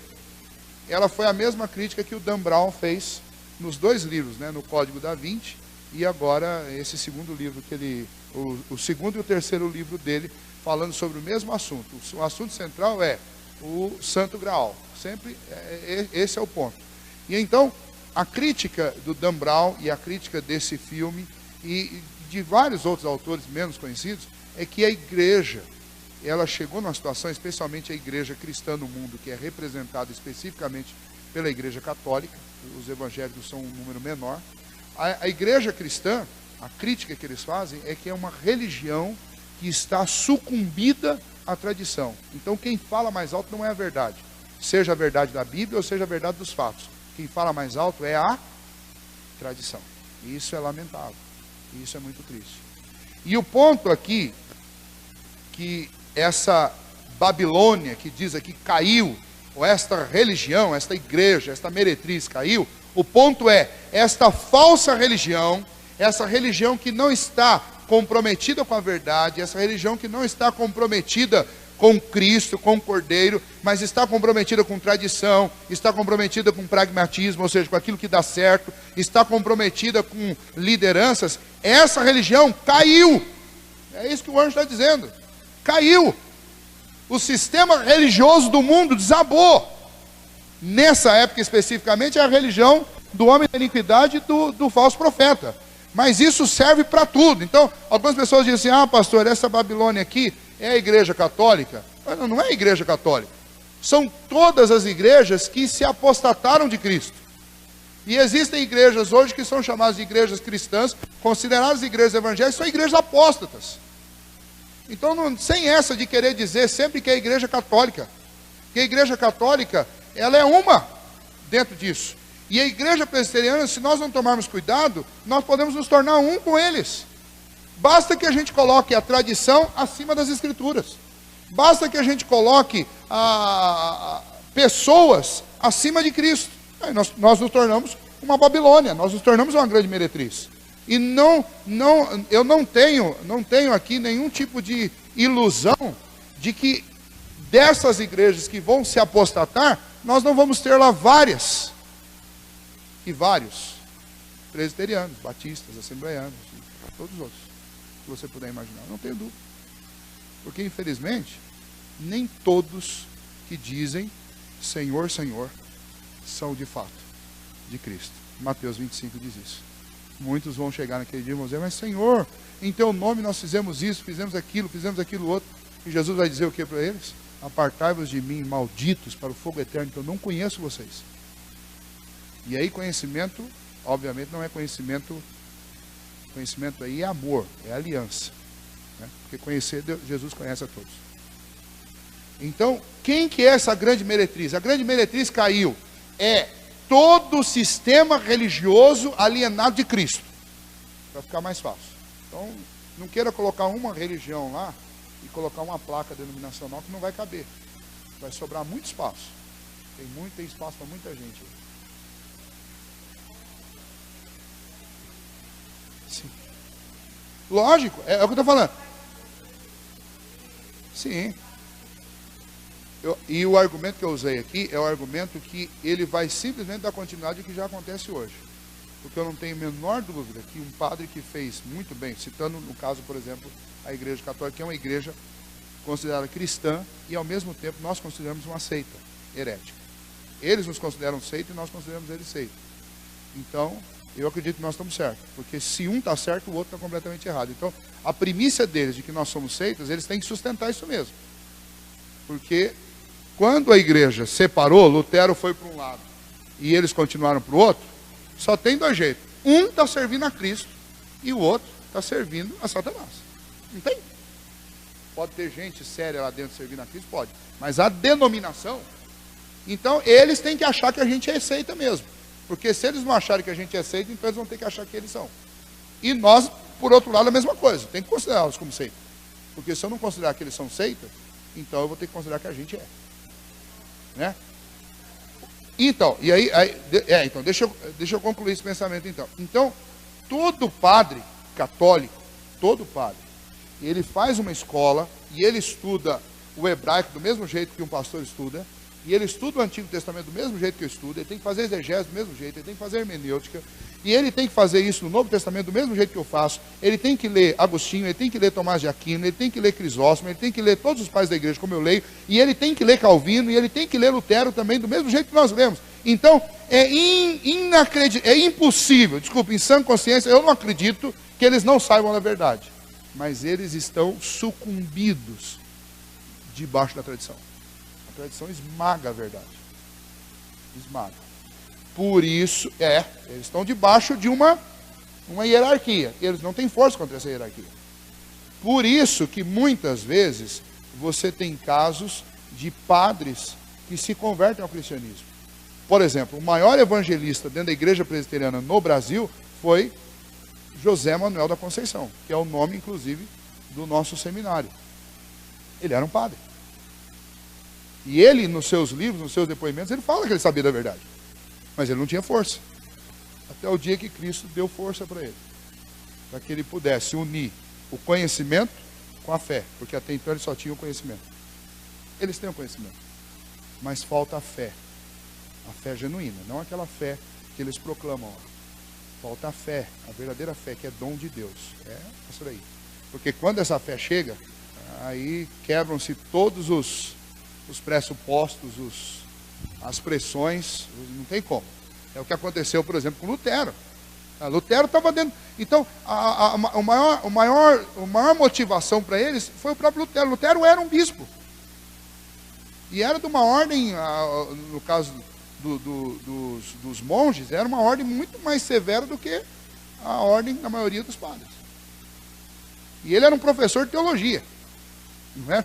S1: ela foi a mesma crítica que o Dan Brown fez nos dois livros, né, no Código da Vinci, e agora esse segundo livro que ele, o segundo e o terceiro livro dele, falando sobre o mesmo assunto. O assunto central é o Santo Graal, sempre esse é o ponto. E então, a crítica do Dan Brown e a crítica desse filme e de vários outros autores menos conhecidos é que a igreja, ela chegou numa situação, especialmente a igreja cristã no mundo, que é representada especificamente pela igreja católica, os evangélicos são um número menor. A igreja cristã, a crítica que eles fazem é que é uma religião que está sucumbida à tradição. Então quem fala mais alto não é a verdade, seja a verdade da Bíblia ou seja a verdade dos fatos. Quem fala mais alto é a tradição. E isso é lamentável. E isso é muito triste. E o ponto aqui, que essa Babilônia, que diz aqui caiu, ou esta religião, esta igreja, esta meretriz caiu, o ponto é, esta falsa religião, essa religião que não está comprometida com a verdade, essa religião que não está comprometida com Cristo, com o Cordeiro, mas está comprometida com tradição, está comprometida com pragmatismo, ou seja, com aquilo que dá certo, está comprometida com lideranças, essa religião caiu. É isso que o anjo está dizendo. Caiu. O sistema religioso do mundo desabou. Nessa época especificamente, é a religião do homem da iniquidade e do falso profeta. Mas isso serve para tudo. Então, algumas pessoas dizem assim, pastor, essa Babilônia aqui é a igreja católica? Não, não é a igreja católica. São todas as igrejas que se apostataram de Cristo. E existem igrejas hoje que são chamadas de igrejas cristãs, consideradas igrejas evangélicas, são igrejas apóstatas. Então, sem essa de querer dizer sempre que é a igreja católica. Que a igreja católica, ela é uma dentro disso. E a igreja presbiteriana, se nós não tomarmos cuidado, nós podemos nos tornar um com eles. Basta que a gente coloque a tradição acima das escrituras. Basta que a gente coloque pessoas acima de Cristo. Aí nós nos tornamos uma Babilônia, nós nos tornamos uma grande meretriz. E eu não tenho aqui nenhum tipo de ilusão de que dessas igrejas que vão se apostatar, nós não vamos ter lá várias e vários presbiterianos, batistas, assembleianos, todos os outros que você puder imaginar. Não tenho dúvida. Porque, infelizmente, nem todos que dizem Senhor, Senhor, são de fato de Cristo. Mateus 25 diz isso. Muitos vão chegar naquele dia e vão dizer, mas Senhor, em teu nome nós fizemos isso, fizemos aquilo outro. E Jesus vai dizer o que para eles? Apartai-vos de mim, malditos, para o fogo eterno, que eu não conheço vocês. E aí conhecimento, obviamente não é conhecimento, conhecimento aí é amor, é aliança. Né? Porque conhecer Deus, Jesus conhece a todos. Então, quem que é essa grande meretriz? A grande meretriz caiu. É todo o sistema religioso alienado de Cristo. Para ficar mais fácil. Então, não queira colocar uma religião lá e colocar uma placa denominacional que não vai caber. Vai sobrar muito espaço. Tem espaço para muita gente. Sim. Lógico, é o que eu estou falando. Sim. E o argumento que eu usei aqui é o argumento que ele vai simplesmente dar continuidade ao que já acontece hoje. Porque eu não tenho a menor dúvida que um padre que fez muito bem, citando no caso, por exemplo, a igreja católica, que é uma igreja considerada cristã, e ao mesmo tempo nós consideramos uma seita herética. Eles nos consideram seita e nós consideramos eles seita. Então, Eu acredito que nós estamos certos, porque se um está certo, o outro está completamente errado. Então, a primícia deles de que nós somos seitas, eles têm que sustentar isso mesmo. Porque quando a igreja separou, Lutero foi para um lado e eles continuaram para o outro, só tem dois jeitos. Um está servindo a Cristo e o outro está servindo a Satanás. Não tem? Pode ter gente séria lá dentro servindo a Cristo? Pode. Mas a denominação, então eles têm que achar que a gente é seita mesmo. Porque se eles não acharem que a gente é seita, então eles vão ter que achar que eles são. E nós, por outro lado, a mesma coisa. Tem que considerá-los como seita. Porque se eu não considerar que eles são seita, então eu vou ter que considerar que a gente é. Né? Então, então deixa eu concluir esse pensamento então. Então, todo padre católico, todo padre, ele faz uma escola e ele estuda o hebraico do mesmo jeito que um pastor estuda, e ele estuda o Antigo Testamento do mesmo jeito que eu estudo, ele tem que fazer exegese do mesmo jeito, ele tem que fazer hermenêutica, e ele tem que fazer isso no Novo Testamento do mesmo jeito que eu faço. Ele tem que ler Agostinho, ele tem que ler Tomás de Aquino, ele tem que ler Crisóstomo, ele tem que ler todos os pais da igreja como eu leio, e ele tem que ler Calvino, e ele tem que ler Lutero também do mesmo jeito que nós lemos. Então, é impossível, desculpe, em sã consciência, eu não acredito que eles não saibam da verdade, mas eles estão sucumbidos debaixo da tradição. A tradição esmaga a verdade. Esmaga. Por isso, eles estão debaixo de uma hierarquia. Eles não têm força contra essa hierarquia. Por isso que muitas vezes você tem casos de padres que se convertem ao cristianismo. Por exemplo, o maior evangelista dentro da igreja presbiteriana no Brasil foi José Manuel da Conceição, que é o nome, inclusive, do nosso seminário. Ele era um padre. E ele, nos seus livros, nos seus depoimentos, ele fala que ele sabia da verdade. Mas ele não tinha força. Até o dia que Cristo deu força para ele. Para que ele pudesse unir o conhecimento com a fé. Porque até então ele só tinha o conhecimento. Eles têm o conhecimento. Mas falta a fé. A fé genuína. Não aquela fé que eles proclamam. Falta a fé. A verdadeira fé, que é dom de Deus. É isso daí. Porque quando essa fé chega, aí quebram-se todos os pressupostos, as pressões, não tem como. É o que aconteceu, por exemplo, com Lutero. Lutero estava dentro. Então, a maior motivação para eles foi o próprio Lutero. Lutero era um bispo. E era de uma ordem, no caso dos monges, era uma ordem muito mais severa do que a ordem da maioria dos padres. E ele era um professor de teologia. Não é?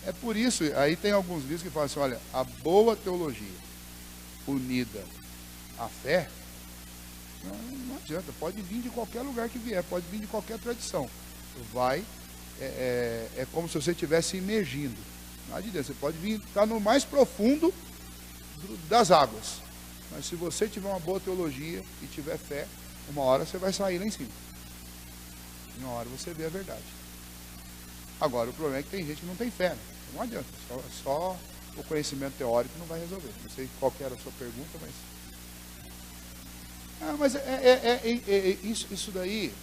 S1: É por isso, aí tem alguns livros que falam assim, olha, a boa teologia unida à fé, não adianta, pode vir de qualquer lugar que vier, pode vir de qualquer tradição. É como se você estivesse imergindo. Não adianta, você pode vir, estar no mais profundo das águas. Mas se você tiver uma boa teologia e tiver fé, uma hora você vai sair lá em cima. Uma hora você vê a verdade. Agora, o problema é que tem gente que não tem fé, né? Não adianta, só o conhecimento teórico não vai resolver. Não sei qual que era a sua pergunta, mas... isso daí,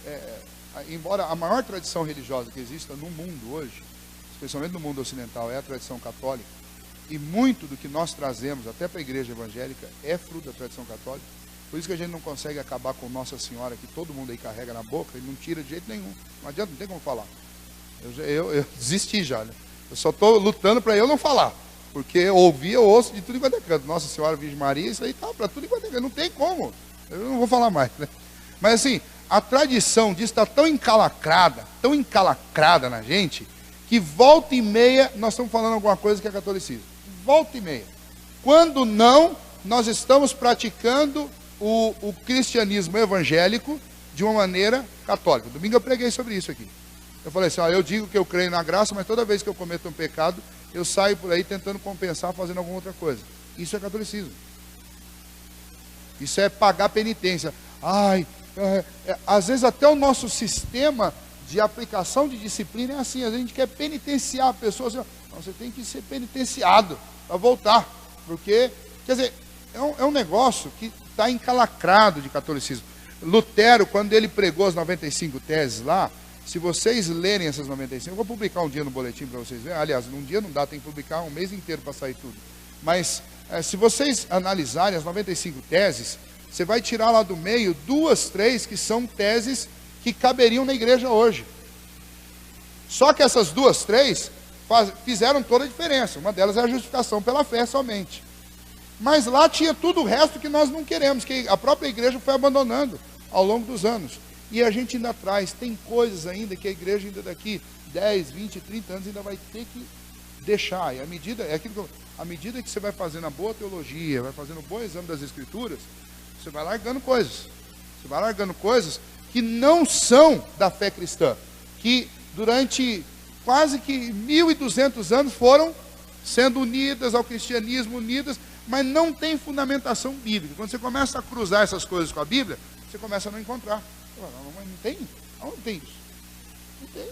S1: embora a maior tradição religiosa que exista no mundo hoje, especialmente no mundo ocidental, é a tradição católica, e muito do que nós trazemos até para a igreja evangélica é fruto da tradição católica. Por isso que a gente não consegue acabar com Nossa Senhora, que todo mundo aí carrega na boca, e não tira de jeito nenhum. Não adianta, não tem como falar. Eu desisti já, né? Eu só estou lutando para eu não falar. Porque eu ouço de tudo enquanto é canto. Nossa Senhora, Virgem Maria, isso aí tá para tudo enquanto é canto. Não tem como. Eu não vou falar mais, né? Mas assim, a tradição disso está tão encalacrada na gente, que volta e meia nós estamos falando alguma coisa que é catolicismo. Volta e meia. Quando não, nós estamos praticando o cristianismo evangélico de uma maneira católica. Domingo eu preguei sobre isso aqui. Eu falei assim, eu digo que eu creio na graça, mas toda vez que eu cometo um pecado, eu saio por aí tentando compensar fazendo alguma outra coisa. Isso é catolicismo. Isso é pagar penitência. Às vezes até o nosso sistema de aplicação de disciplina é assim. Às vezes a gente quer penitenciar a pessoa. Assim, não, você tem que ser penitenciado para voltar. Porque, quer dizer, é um negócio que está encalacrado de catolicismo. Lutero, quando ele pregou as 95 teses lá, se vocês lerem essas 95, eu vou publicar um dia no boletim para vocês verem. Aliás, um dia não dá, tem que publicar um mês inteiro para sair tudo. Mas, se vocês analisarem as 95 teses, você vai tirar lá do meio 2, 3 que são teses que caberiam na igreja hoje. Só que essas 2, 3 fizeram toda a diferença. Uma delas é a justificação pela fé somente. Mas lá tinha tudo o resto que nós não queremos, que a própria igreja foi abandonando ao longo dos anos. E a gente ainda traz, tem coisas ainda que a igreja ainda daqui 10, 20, 30 anos ainda vai ter que deixar. E à medida que você vai fazendo a boa teologia, vai fazendo o bom exame das escrituras, você vai largando coisas. Você vai largando coisas que não são da fé cristã, que durante quase que 1.200 anos foram sendo unidas ao cristianismo, unidas, mas não tem fundamentação bíblica. Quando você começa a cruzar essas coisas com a Bíblia, você começa a não encontrar. Não tem? Aonde tem isso? Não tem.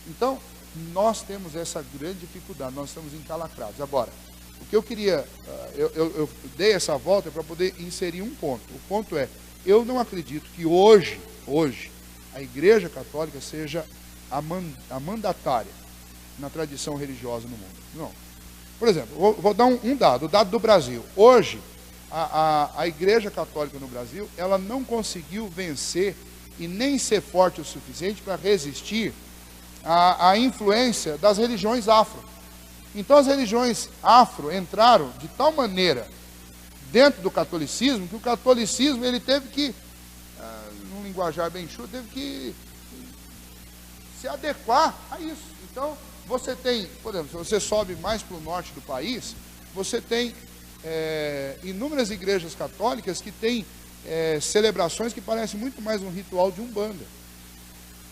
S1: Então, nós temos essa grande dificuldade, nós estamos encalacrados. Agora, o que eu queria, eu dei essa volta para poder inserir um ponto. O ponto é, eu não acredito que hoje, a Igreja Católica seja a mandatária na tradição religiosa no mundo. Não. Por exemplo, vou dar um dado, o dado do Brasil. Hoje, a Igreja Católica no Brasil, ela não conseguiu vencer e nem ser forte o suficiente para resistir à influência das religiões afro. Então as religiões afro entraram de tal maneira dentro do catolicismo, que o catolicismo ele teve que, num linguajar bem chulo, teve que se adequar a isso. Então, você tem, por exemplo, se você sobe mais para o norte do país, você tem inúmeras igrejas católicas que têm celebrações que parecem muito mais um ritual de Umbanda.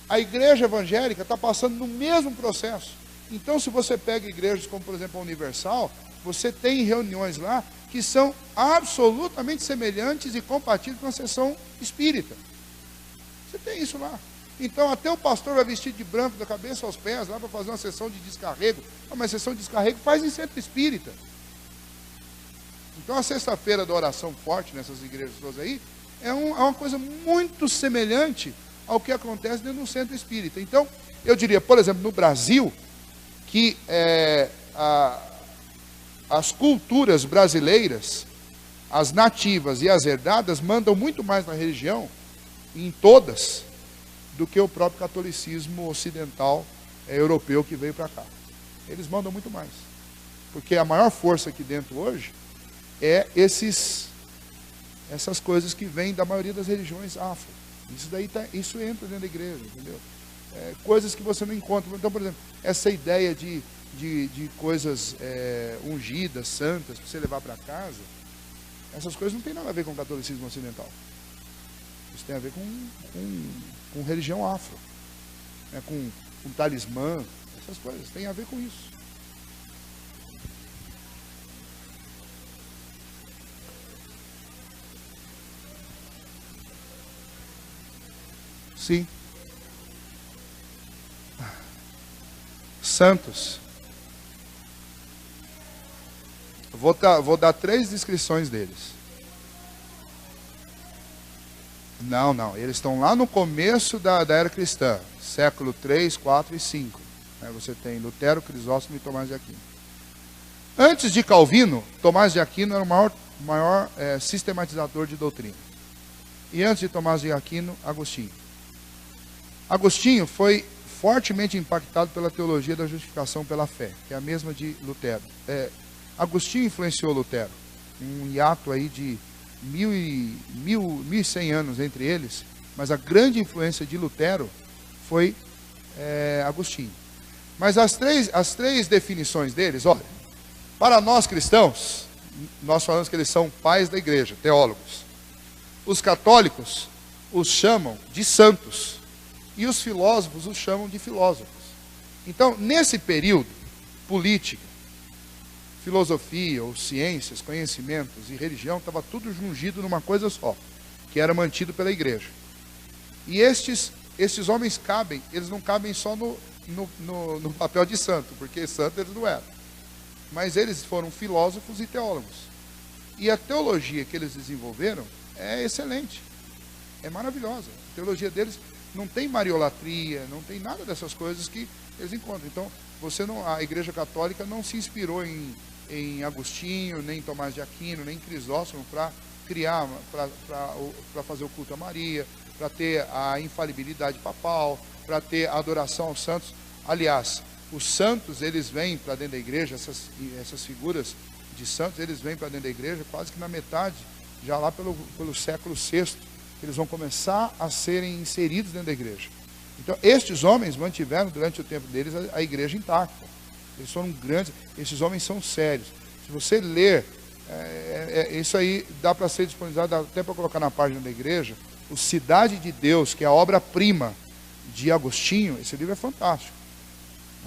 S1: A igreja evangélica está passando no mesmo processo. Então, se você pega igrejas como, por exemplo, a Universal, você tem reuniões lá que são absolutamente semelhantes e compatíveis com a sessão espírita. Você tem isso lá. Então, até o pastor vai vestir de branco da cabeça aos pés lá para fazer uma sessão de descarrego. Mas sessão de descarrego faz em centro espírita. Então, a sexta-feira da oração forte nessas igrejas todas aí é uma coisa muito semelhante ao que acontece dentro do centro espírita. Então, eu diria, por exemplo, no Brasil, que as culturas brasileiras, as nativas e as herdadas, mandam muito mais na religião, em todas, do que o próprio catolicismo ocidental europeu que veio para cá. Eles mandam muito mais. Porque a maior força aqui dentro hoje é essas coisas que vêm da maioria das religiões afro. Isso entra dentro da igreja, entendeu? Coisas que você não encontra. Então, por exemplo, essa ideia de coisas ungidas, santas, para você levar para casa, essas coisas não tem nada a ver com o catolicismo ocidental. Isso tem a ver com religião afro, né? com talismã, essas coisas, tem a ver com isso. Sim. Santos. Vou dar 3 descrições deles. Não. Eles estão lá no começo da era cristã. Século 3, 4 e 5. Você tem Lutero, Crisóstomo e Tomás de Aquino. Antes de Calvino, Tomás de Aquino era o maior sistematizador de doutrina. E antes de Tomás de Aquino, Agostinho. Agostinho foi fortemente impactado pela teologia da justificação pela fé, que é a mesma de Lutero. Agostinho influenciou Lutero, um hiato aí de 1.100 anos entre eles, mas a grande influência de Lutero foi Agostinho. Mas as três definições deles, olha, para nós cristãos, nós falamos que eles são pais da igreja, teólogos. Os católicos os chamam de santos. E os filósofos os chamam de filósofos. Então, nesse período, política, filosofia, ou ciências, conhecimentos e religião, estava tudo jungido numa coisa só, que era mantido pela igreja. E estes homens eles não cabem só no papel de santo, porque santo eles não eram. Mas eles foram filósofos e teólogos. E a teologia que eles desenvolveram é excelente, é maravilhosa. A teologia deles não tem mariolatria, não tem nada dessas coisas que eles encontram. Então, a Igreja Católica não se inspirou em Agostinho, nem em Tomás de Aquino, nem em Crisóstomo para criar para fazer o culto a Maria, para ter a infalibilidade papal, para ter a adoração aos santos. Aliás, os santos, eles vêm para dentro da igreja, essas figuras de santos, eles vêm para dentro da igreja quase que na metade, já lá pelo século VI, eles vão começar a serem inseridos dentro da igreja. Então, estes homens mantiveram durante o tempo deles a igreja intacta. Eles foram grandes, esses homens são sérios. Se você ler, isso aí dá para ser disponibilizado, dá até para colocar na página da igreja, o Cidade de Deus, que é a obra-prima de Agostinho. Esse livro é fantástico.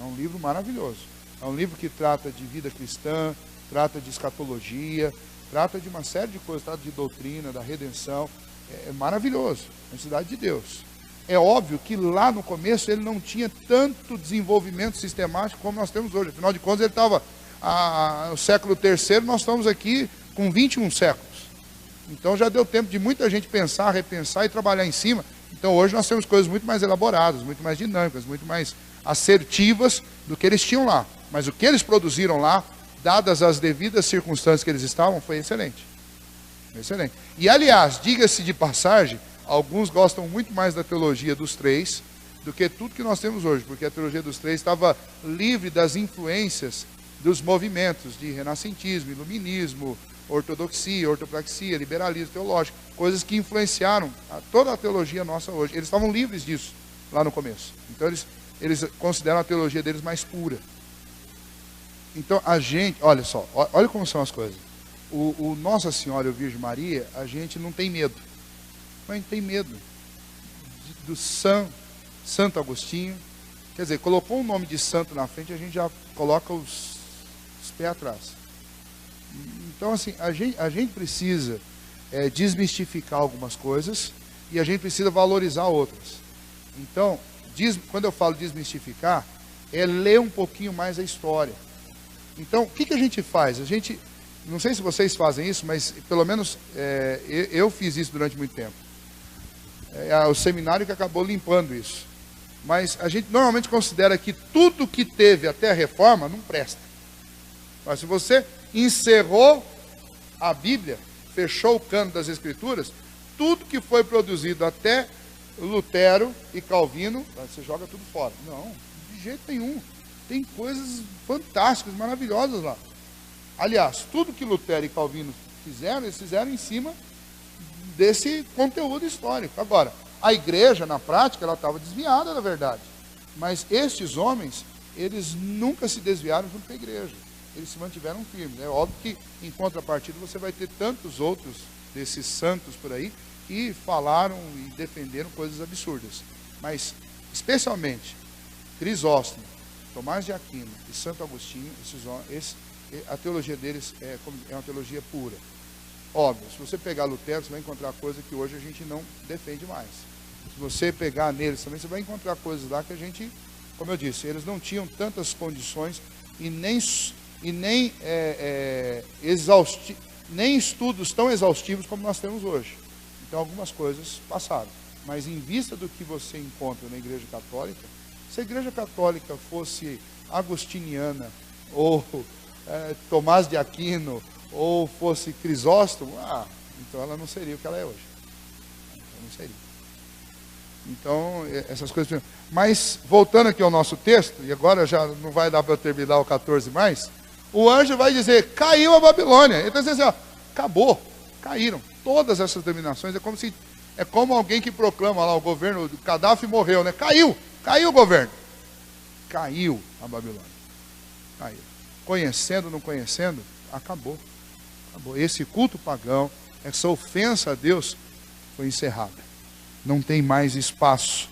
S1: É um livro maravilhoso. É um livro que trata de vida cristã, trata de escatologia, trata de uma série de coisas, trata de doutrina, da redenção. É maravilhoso. É a Cidade de Deus. É óbvio que lá no começo ele não tinha tanto desenvolvimento sistemático como nós temos hoje. Afinal de contas, ele estava no século III, nós estamos aqui com 21 séculos. Então já deu tempo de muita gente pensar, repensar e trabalhar em cima. Então hoje nós temos coisas muito mais elaboradas, muito mais dinâmicas, muito mais assertivas do que eles tinham lá. Mas o que eles produziram lá, dadas as devidas circunstâncias que eles estavam, foi excelente. Excelente. E aliás, diga-se de passagem, alguns gostam muito mais da teologia dos três do que tudo que nós temos hoje, porque a teologia dos três estava livre das influências dos movimentos de renascentismo, iluminismo, ortodoxia, ortopraxia, liberalismo teológico, coisas que influenciaram toda a teologia nossa hoje. Eles estavam livres disso lá no começo. Então eles consideram a teologia deles mais pura. Então a gente, olha só, olha como são as coisas. O Nossa Senhora e o Virgem Maria, a gente não tem medo. A gente tem medo do Santo Agostinho. Quer dizer, colocou um nome de santo na frente, a gente já coloca os pés atrás. Então, assim, a gente precisa desmistificar algumas coisas e a gente precisa valorizar outras. Então, quando eu falo desmistificar, é ler um pouquinho mais a história. Então, o que a gente faz? A gente, não sei se vocês fazem isso, mas pelo menos eu fiz isso durante muito tempo. O seminário que acabou limpando isso. Mas a gente normalmente considera que tudo que teve até a reforma não presta. Mas se você encerrou a Bíblia, fechou o cano das Escrituras, tudo que foi produzido até Lutero e Calvino, você joga tudo fora. Não, de jeito nenhum. Tem coisas fantásticas, maravilhosas lá. Aliás, tudo que Lutero e Calvino fizeram, eles fizeram em cima desse conteúdo histórico. Agora, a igreja, na prática, ela estava desviada, na verdade. Mas estes homens, eles nunca se desviaram junto com a igreja. Eles se mantiveram firmes. É óbvio que, em contrapartida, você vai ter tantos outros desses santos por aí que falaram e defenderam coisas absurdas. Mas, especialmente, Crisóstomo, Tomás de Aquino e Santo Agostinho, a teologia deles é uma teologia pura. Óbvio, se você pegar Lutero, você vai encontrar coisa que hoje a gente não defende mais. Se você pegar neles também, você vai encontrar coisas lá que a gente, como eu disse, eles não tinham tantas condições e nem estudos tão exaustivos como nós temos hoje. Então algumas coisas passaram. Mas em vista do que você encontra na Igreja Católica, se a Igreja Católica fosse agostiniana, ou Tomás de Aquino, ou fosse Crisóstomo, então ela não seria o que ela é hoje. Não seria. Então, essas coisas... Mas, voltando aqui ao nosso texto, e agora já não vai dar para eu terminar o 14 mais, o anjo vai dizer, caiu a Babilônia. Ele está dizendo assim, acabou, caíram. Todas essas dominações, é como alguém que proclama lá, o governo do Gaddafi morreu, né? Caiu o governo. Caiu a Babilônia. Caiu. Conhecendo, não conhecendo, acabou. Esse culto pagão, essa ofensa a Deus foi encerrada. Não tem mais espaço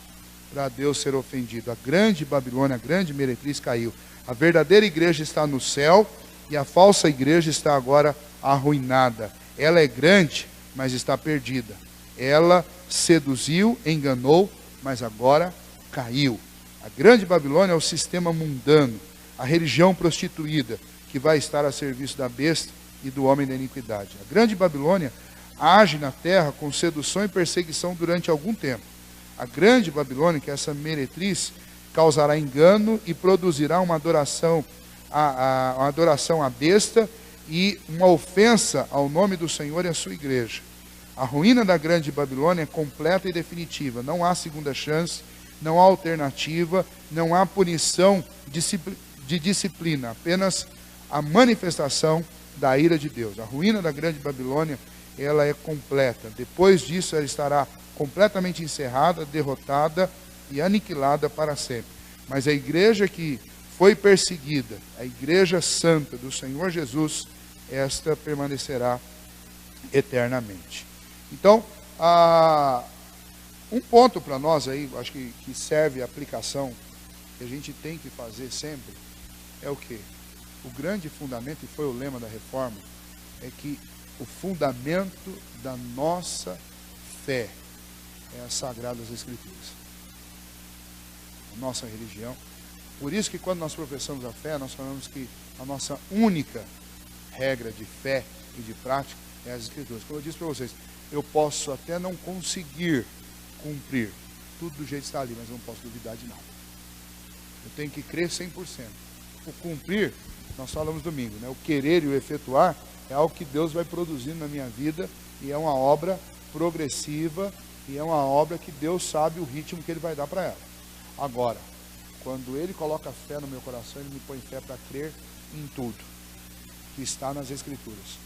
S1: para Deus ser ofendido. A grande Babilônia, a grande meretriz caiu. A verdadeira igreja está no céu e a falsa igreja está agora arruinada. Ela é grande, mas está perdida. Ela seduziu, enganou, mas agora caiu. A grande Babilônia é o sistema mundano, a religião prostituída, que vai estar a serviço da besta e do homem da iniquidade. A grande Babilônia age na terra com sedução e perseguição durante algum tempo. A grande Babilônia, que é essa meretriz, causará engano e produzirá uma adoração à besta e uma ofensa ao nome do Senhor e à sua igreja. A ruína da grande Babilônia é completa e definitiva. Não há segunda chance, não há alternativa, não há punição de disciplina, apenas a manifestação da ira de Deus. A ruína da grande Babilônia, ela é completa. Depois disso, ela estará completamente encerrada, derrotada e aniquilada para sempre. Mas a igreja que foi perseguida, a igreja santa do Senhor Jesus, esta permanecerá eternamente. Então, um ponto para nós aí, acho que serve a aplicação que a gente tem que fazer sempre, é o quê? O grande fundamento, e foi o lema da reforma, é que o fundamento da nossa fé é as Sagradas Escrituras. A nossa religião. Por isso que quando nós professamos a fé, nós falamos que a nossa única regra de fé e de prática é as Escrituras. Como eu disse para vocês, eu posso até não conseguir cumprir tudo do jeito que está ali, mas eu não posso duvidar de nada. Eu tenho que crer 100%. O cumprir, nós falamos domingo, né? O querer e o efetuar é algo que Deus vai produzindo na minha vida, e é uma obra progressiva, e é uma obra que Deus sabe o ritmo que Ele vai dar para ela. Agora, quando Ele coloca fé no meu coração, Ele me põe fé para crer em tudo que está nas Escrituras.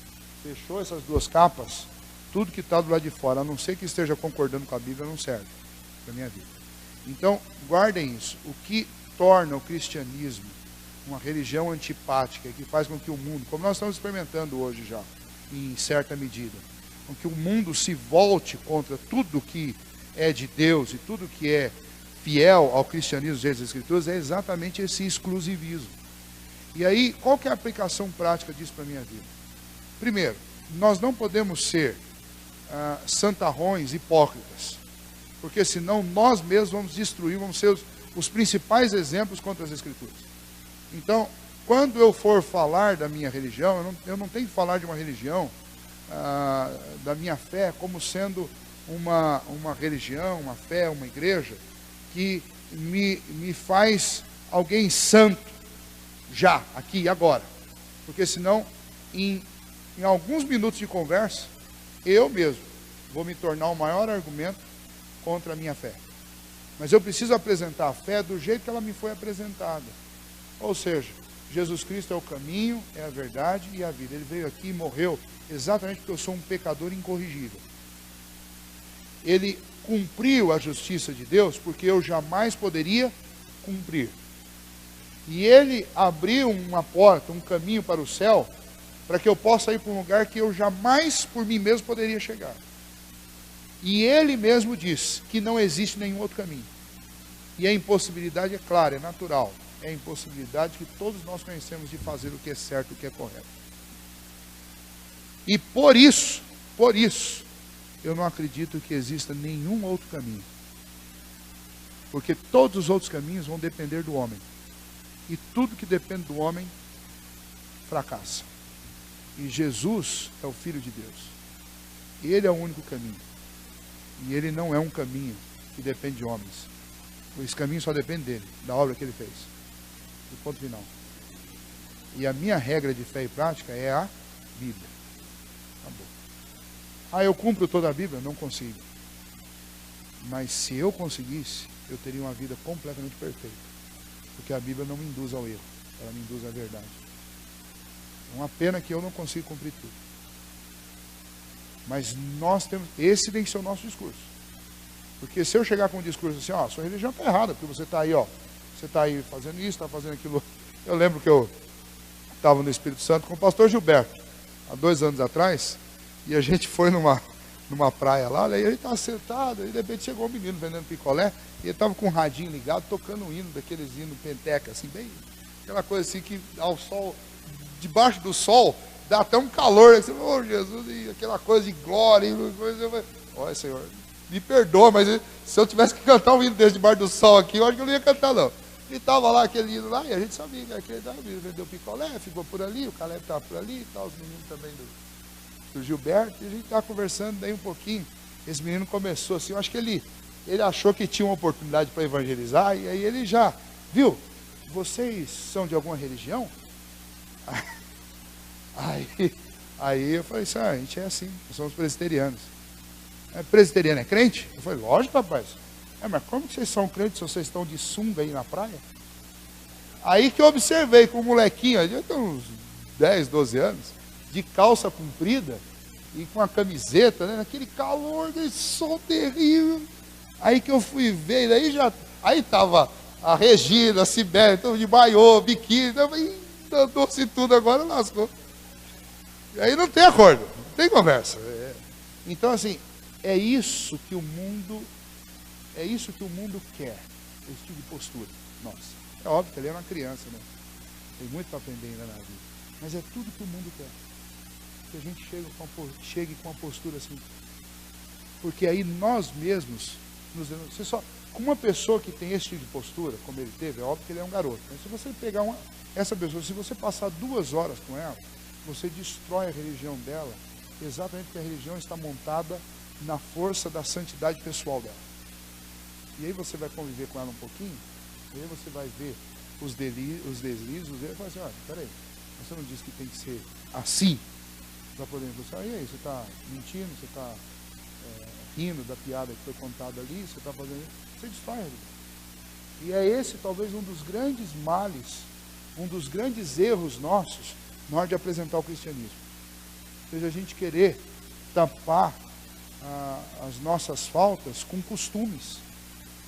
S1: Fechou essas duas capas, tudo que está do lado de fora, a não ser que esteja concordando com a Bíblia, não serve para a minha vida. Então, guardem isso. O que torna o cristianismo uma religião antipática, que faz com que o mundo, como nós estamos experimentando hoje já, em certa medida, com que o mundo se volte contra tudo que é de Deus e tudo que é fiel ao cristianismo das Escrituras, é exatamente esse exclusivismo. E aí, qual que é a aplicação prática disso para a minha vida? Primeiro, nós não podemos ser santarrões hipócritas, porque senão nós mesmos vamos destruir, vamos ser os principais exemplos contra as Escrituras. Então, quando eu for falar da minha religião, eu não tenho que falar de uma religião, da minha fé, como sendo uma religião, uma fé, uma igreja, que me faz alguém santo, já, aqui e agora. Porque senão, em alguns minutos de conversa, eu mesmo vou me tornar o maior argumento contra a minha fé. Mas eu preciso apresentar a fé do jeito que ela me foi apresentada. Ou seja, Jesus Cristo é o caminho, é a verdade e a vida. Ele veio aqui e morreu exatamente porque eu sou um pecador incorrigível. Ele cumpriu a justiça de Deus porque eu jamais poderia cumprir. E ele abriu uma porta, um caminho para o céu, para que eu possa ir para um lugar que eu jamais por mim mesmo poderia chegar. E ele mesmo diz que não existe nenhum outro caminho. E a impossibilidade é clara, é natural. É a impossibilidade que todos nós conhecemos de fazer o que é certo, o que é correto. E por isso, eu não acredito que exista nenhum outro caminho. Porque todos os outros caminhos vão depender do homem. E tudo que depende do homem, fracassa. E Jesus é o Filho de Deus. Ele é o único caminho. E ele não é um caminho que depende de homens. Esse caminho só depende dele, da obra que ele fez. E ponto final. E a minha regra de fé e prática é a Bíblia. Acabou. Eu cumpro toda a Bíblia? Não consigo. Mas se eu conseguisse, eu teria uma vida completamente perfeita. Porque a Bíblia não me induz ao erro, ela me induz à verdade. É uma pena que eu não consigo cumprir tudo. Mas nós temos, esse tem que ser o nosso discurso. Porque se eu chegar com um discurso assim, sua religião está errada, porque você está aí, você está aí fazendo isso, está fazendo aquilo. Eu lembro que eu estava no Espírito Santo com o pastor Gilberto, há 2 anos atrás, e a gente foi numa praia lá, e a gente estava sentado, e de repente chegou um menino vendendo picolé, e ele estava com um radinho ligado, tocando um hino, daqueles hinos penteca, assim, bem, aquela coisa assim que ao sol, debaixo do sol, dá até um calor, assim, Jesus, e aquela coisa de glória, e coisa, olha, Senhor, me perdoa, mas se eu tivesse que cantar um hino desse debaixo do sol aqui, eu acho que eu não ia cantar, não. E estava lá aquele hino lá, e a gente sabia que aquele vendeu picolé, ficou por ali, o Caleb estava por ali, e tal, os meninos também do Gilberto, e a gente estava conversando daí um pouquinho. Esse menino começou assim, eu acho que ele achou que tinha uma oportunidade para evangelizar, e aí ele já, viu, vocês são de alguma religião? Aí eu falei assim, a gente é assim, nós somos presbiterianos. Presbiteriano é crente? Eu falei, lógico, rapaz. Mas como que vocês são crentes se vocês estão de sunga aí na praia? Aí que eu observei com um molequinho, eu tenho uns 10, 12 anos, de calça comprida e com a camiseta, né, naquele calor, aquele sol terrível. Aí que eu fui ver, aí tava a Regina, a Sibeli, então de maiô, biquíni, danou-se tudo, agora lascou. E aí não tem acordo, não tem conversa. Então assim, é isso que o mundo quer, esse tipo de postura. Nossa, é óbvio que ele é uma criança, né? Tem muito para aprender ainda na vida. Mas é tudo que o mundo quer. Que a gente chegue com uma postura assim. Porque aí nós mesmos, com uma pessoa que tem esse tipo de postura, como ele teve, é óbvio que ele é um garoto. Mas se você pegar essa pessoa, se você passar 2 horas com ela, você destrói a religião dela, exatamente porque a religião está montada na força da santidade pessoal dela. E aí você vai conviver com ela um pouquinho, e aí você vai ver os deslizes, e fala assim, olha, peraí, você não disse que tem que ser assim, para poder pensar, e aí, você está mentindo, você está rindo da piada que foi contada ali, você está fazendo isso, você destrói a religião. E é esse talvez um dos grandes males, um dos grandes erros nossos, na hora de apresentar o cristianismo. Ou seja, a gente querer tampar as nossas faltas com costumes,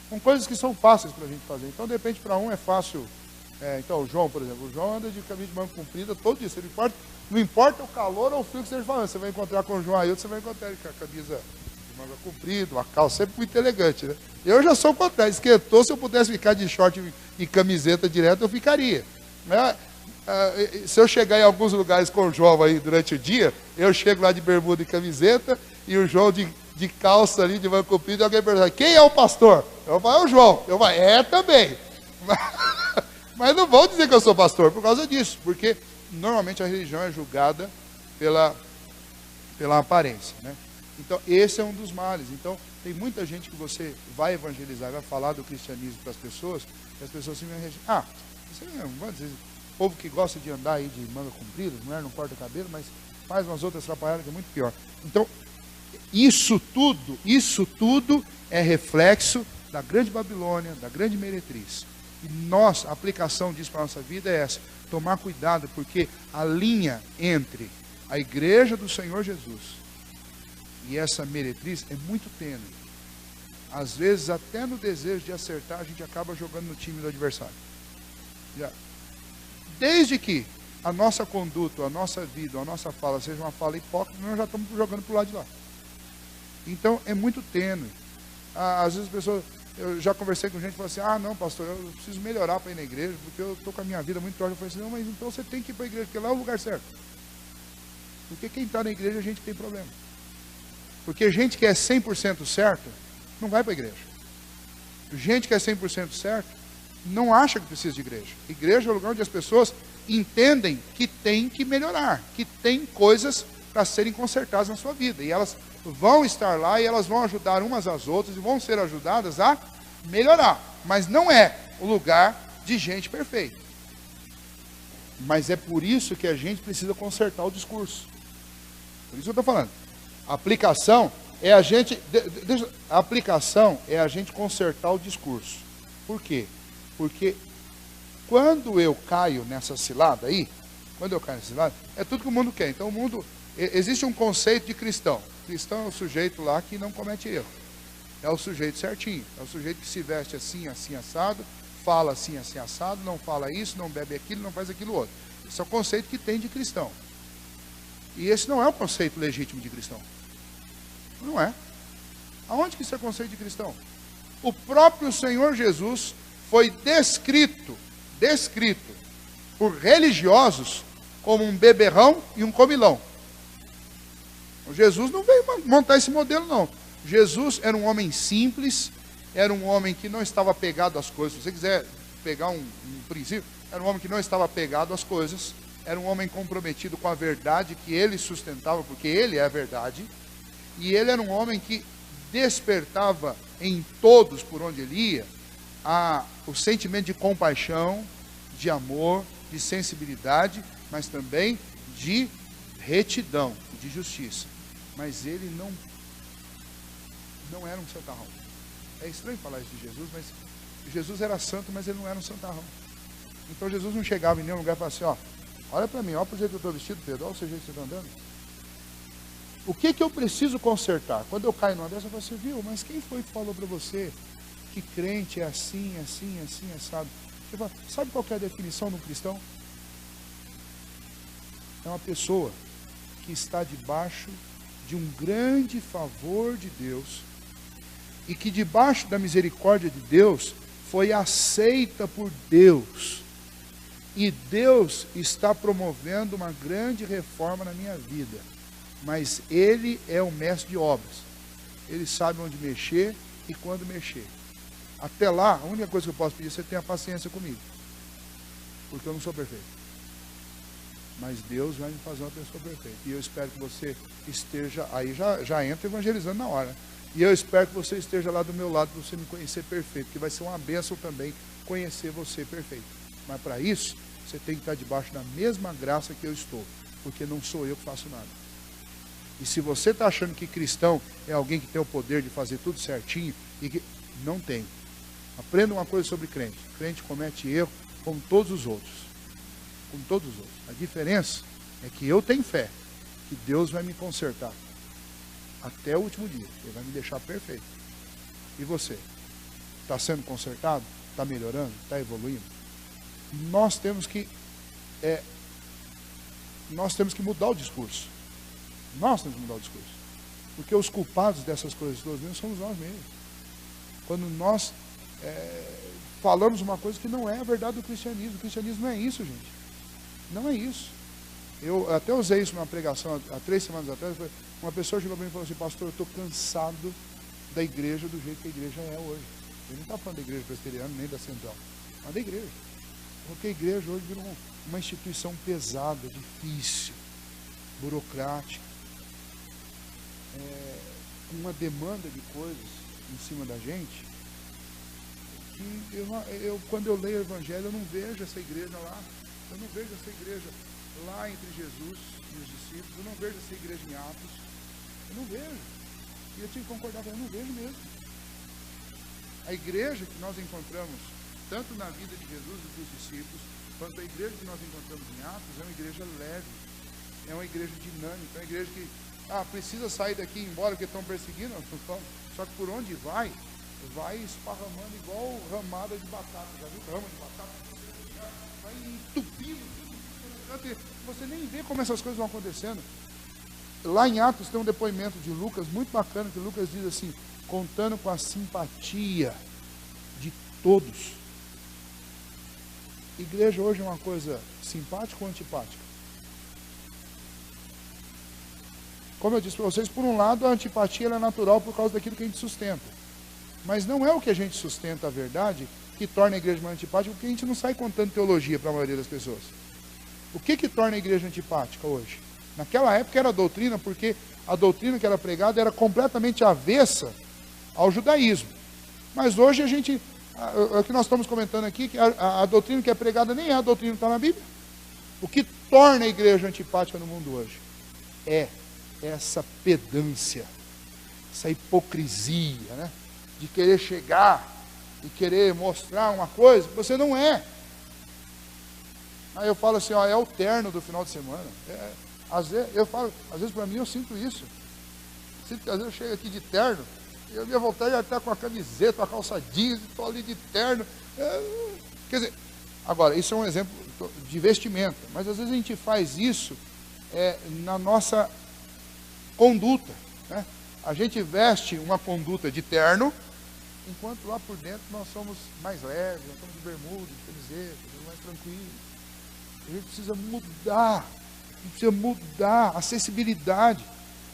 S1: com coisas que são fáceis para a gente fazer. Então, de repente, para um é fácil. Então, o João, por exemplo, o João anda de camisa de manga comprida todo dia. Não importa o calor ou o frio que você esteja falando. Você vai encontrar com o João aí, você vai encontrar ele com a camisa de manga comprida, uma calça sempre muito elegante, né? Eu já sou o contrário. Esquentou, se eu pudesse ficar de short e camiseta direto, eu ficaria. Se eu chegar em alguns lugares com o João aí durante o dia, eu chego lá de bermuda e camiseta, e o João de calça ali, de manga comprida, e alguém pergunta, quem é o pastor? Eu falo, é o João. Eu falo, também. Mas não vão dizer que eu sou pastor por causa disso, porque normalmente a religião é julgada pela aparência, né? Então, esse é um dos males. Então, tem muita gente que você vai evangelizar, vai falar do cristianismo para as pessoas, e as pessoas simplesmente, você não vai dizer, o povo que gosta de andar aí de manga comprida, mulher não corta cabelo, mas faz umas outras atrapalhadas que é muito pior. Então, isso tudo é reflexo da grande Babilônia, da grande meretriz. E a aplicação disso para a nossa vida é essa, tomar cuidado, porque a linha entre a igreja do Senhor Jesus e essa meretriz é muito tênue. Às vezes, até no desejo de acertar, a gente acaba jogando no time do adversário. Desde que a nossa conduta, a nossa vida, a nossa fala seja uma fala hipócrita, nós já estamos jogando para o lado de lá. Então, é muito tênue. Às vezes as pessoas, eu já conversei com gente que fala assim, não, pastor, eu preciso melhorar para ir na igreja, porque eu estou com a minha vida muito torta. Eu falei assim, não, mas então você tem que ir para a igreja, porque lá é o lugar certo. Porque quem está na igreja, a gente tem problema. Porque gente que é 100% certo, não vai para a igreja. Gente que é 100% certo, não acha que precisa de igreja. Igreja é o lugar onde as pessoas entendem que tem que melhorar, que tem coisas para serem consertadas na sua vida. E elas vão estar lá e elas vão ajudar umas às outras e vão ser ajudadas a melhorar. Mas não é o lugar de gente perfeita. Mas é por isso que a gente precisa consertar o discurso. Por isso que eu estou falando. A aplicação é a gente consertar o discurso. Por quê? Porque quando eu caio nessa cilada aí, é tudo que o mundo quer. Então o mundo, existe um conceito de cristão. Cristão é o sujeito lá que não comete erro. É o sujeito certinho. É o sujeito que se veste assim, assim, assado, fala assim, assim, assado, não fala isso, não bebe aquilo, não faz aquilo outro. Esse é o conceito que tem de cristão. E esse não é o conceito legítimo de cristão. Não é. Aonde que isso é conceito de cristão? O próprio Senhor Jesus foi descrito por religiosos como um beberrão e um comilão. Jesus não veio montar esse modelo, não. Jesus era um homem simples, era um homem que não estava apegado às coisas. Se você quiser pegar um princípio, era um homem que não estava apegado às coisas, era um homem comprometido com a verdade que ele sustentava, porque ele é a verdade, e ele era um homem que despertava em todos por onde ele ia o sentimento de compaixão, de amor, de sensibilidade, mas também de retidão, de justiça. Mas ele não era um santarrão. É estranho falar isso de Jesus, mas Jesus era santo, mas ele não era um santarrão. Então Jesus não chegava em nenhum lugar e falava assim, ó, olha para mim, olha para o jeito que eu estou vestido, Pedro, olha o jeito que você está andando. O que eu preciso consertar? Quando eu caio numa dessa, eu falo assim, viu, mas quem foi que falou para você que crente é assim, assim, assim, assado? Você fala, sabe qual que é a definição de um cristão? É uma pessoa que está debaixo de um grande favor de Deus e que debaixo da misericórdia de Deus foi aceita por Deus. E Deus está promovendo uma grande reforma na minha vida. Mas Ele é o mestre de obras. Ele sabe onde mexer e quando mexer. Até lá, a única coisa que eu posso pedir é que você tenha paciência comigo. Porque eu não sou perfeito. Mas Deus vai me fazer uma pessoa perfeita. E eu espero que você esteja, aí já entra evangelizando na hora. E eu espero que você esteja lá do meu lado para você me conhecer perfeito. Que vai ser uma bênção também conhecer você perfeito. Mas para isso, você tem que estar debaixo da mesma graça que eu estou. Porque não sou eu que faço nada. E se você está achando que cristão é alguém que tem o poder de fazer tudo certinho, e que não tem. Aprenda uma coisa sobre crente. Crente comete erro como todos os outros. Como todos os outros. A diferença é que eu tenho fé que Deus vai me consertar até o último dia. Ele vai me deixar perfeito. E você? Está sendo consertado? Está melhorando? Está evoluindo? Nós temos que mudar o discurso. Nós temos que mudar o discurso. Porque os culpados dessas coisas todas somos nós mesmos. Quando nós falamos uma coisa que não é a verdade do cristianismo. O cristianismo não é isso, gente. Não é isso. Eu até usei isso numa pregação há 3 semanas atrás. Uma pessoa chegou para mim e falou assim, pastor, eu estou cansado da igreja do jeito que a igreja é hoje. Ele não está falando da igreja presbiteriana nem da central, mas da igreja. Porque a igreja hoje virou uma instituição pesada, difícil, burocrática, com uma demanda de coisas em cima da gente, que quando eu leio o Evangelho, eu não vejo essa igreja lá. Eu não vejo essa igreja lá entre Jesus e os discípulos. Eu não vejo essa igreja em Atos. Eu não vejo. E eu tive que concordar com ela, eu não vejo mesmo. A igreja que nós encontramos, tanto na vida de Jesus e dos discípulos, quanto a igreja que nós encontramos em Atos, é uma igreja leve, é uma igreja dinâmica, é uma igreja que precisa sair daqui e ir embora porque estão perseguindo. Só que por onde vai esparramando igual ramada de batata. Já viu rama de batata? Vai entupindo tudo. Você nem vê como essas coisas vão acontecendo. Lá em Atos tem um depoimento de Lucas muito bacana, que Lucas diz assim, contando com a simpatia de todos. Igreja hoje é uma coisa simpática ou antipática? Como eu disse para vocês, por um lado a antipatia ela é natural por causa daquilo que a gente sustenta. Mas não é o que a gente sustenta a verdade que torna a igreja mais antipática, porque a gente não sai contando teologia para a maioria das pessoas. O que torna a igreja antipática hoje? Naquela época era a doutrina, porque a doutrina que era pregada era completamente avessa ao judaísmo. Mas hoje a gente, o que nós estamos comentando aqui, que a doutrina que é pregada nem é a doutrina que está na Bíblia. O que torna a igreja antipática no mundo hoje é essa pedância, essa hipocrisia, né? De querer chegar e querer mostrar uma coisa que você não é. Aí eu falo assim, é o terno do final de semana. Às vezes para mim eu sinto isso. Sinto que às vezes eu chego aqui de terno, e a minha vontade é estar com a camiseta, com a calça jeans, e estou ali de terno. Quer dizer, agora, isso é um exemplo de vestimenta, mas às vezes a gente faz isso na nossa conduta, né? A gente veste uma conduta de terno, enquanto lá por dentro nós somos mais leves, nós somos de bermuda, de camiseta, mais tranquilos. A gente precisa mudar a acessibilidade.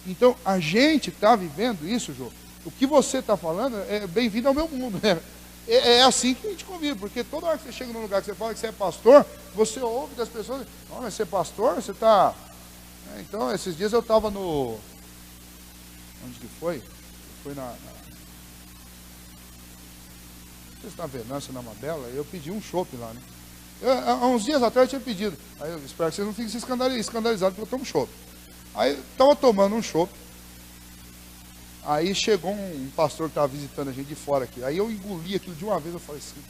S1: Então, a gente está vivendo isso, Jô. O que você está falando é bem-vindo ao meu mundo, né? É assim que a gente convive, porque toda hora que você chega num lugar que você fala que você é pastor, você ouve das pessoas, mas você é pastor, você está... Então, esses dias eu estava no... Onde que foi? Foi não sei se na Venâncio, na Mabela, eu pedi um chopp lá, né? Há uns dias atrás eu tinha pedido. Aí eu espero que vocês não fiquem escandalizados porque eu tomo chopp. Aí estava tomando um chopp. Aí chegou um pastor que estava visitando a gente de fora aqui. Aí eu engoli aquilo de uma vez, eu falei assim,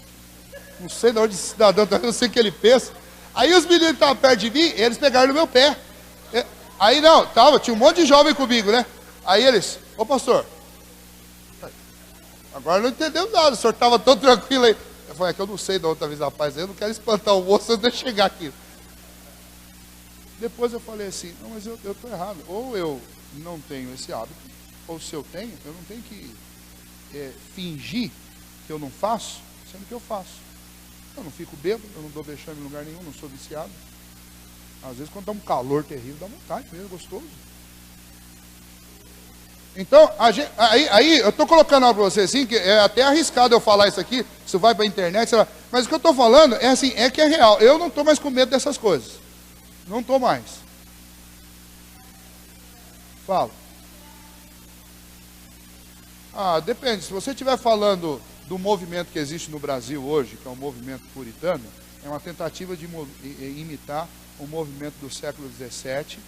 S1: não sei de onde esse cidadão está, eu sei o que ele pensa. Aí os meninos que estavam perto de mim, eles pegaram no meu pé. Aí não, tinha um monte de jovem comigo, né? Aí eles, ô pastor, agora não entendeu nada, o senhor estava tão tranquilo aí. Eu falei, é que eu não sei da outra vez, rapaz, eu não quero espantar o moço antes de chegar aqui. Depois eu falei assim, não, mas eu estou errado. Ou eu não tenho esse hábito, ou se eu tenho, eu não tenho que fingir que eu não faço, sendo que eu faço. Eu não fico bêbado, eu não dou vexame em lugar nenhum, não sou viciado. Às vezes quando está um calor terrível, dá vontade mesmo, é gostoso. Então, aí eu estou colocando algo para você assim, que é até arriscado eu falar isso aqui, isso vai para a internet, mas o que eu estou falando é assim, é que é real. Eu não estou mais com medo dessas coisas. Não estou mais. Fala. Depende, se você estiver falando do movimento que existe no Brasil hoje, que é um movimento puritano, é uma tentativa de imitar o movimento do século XVII,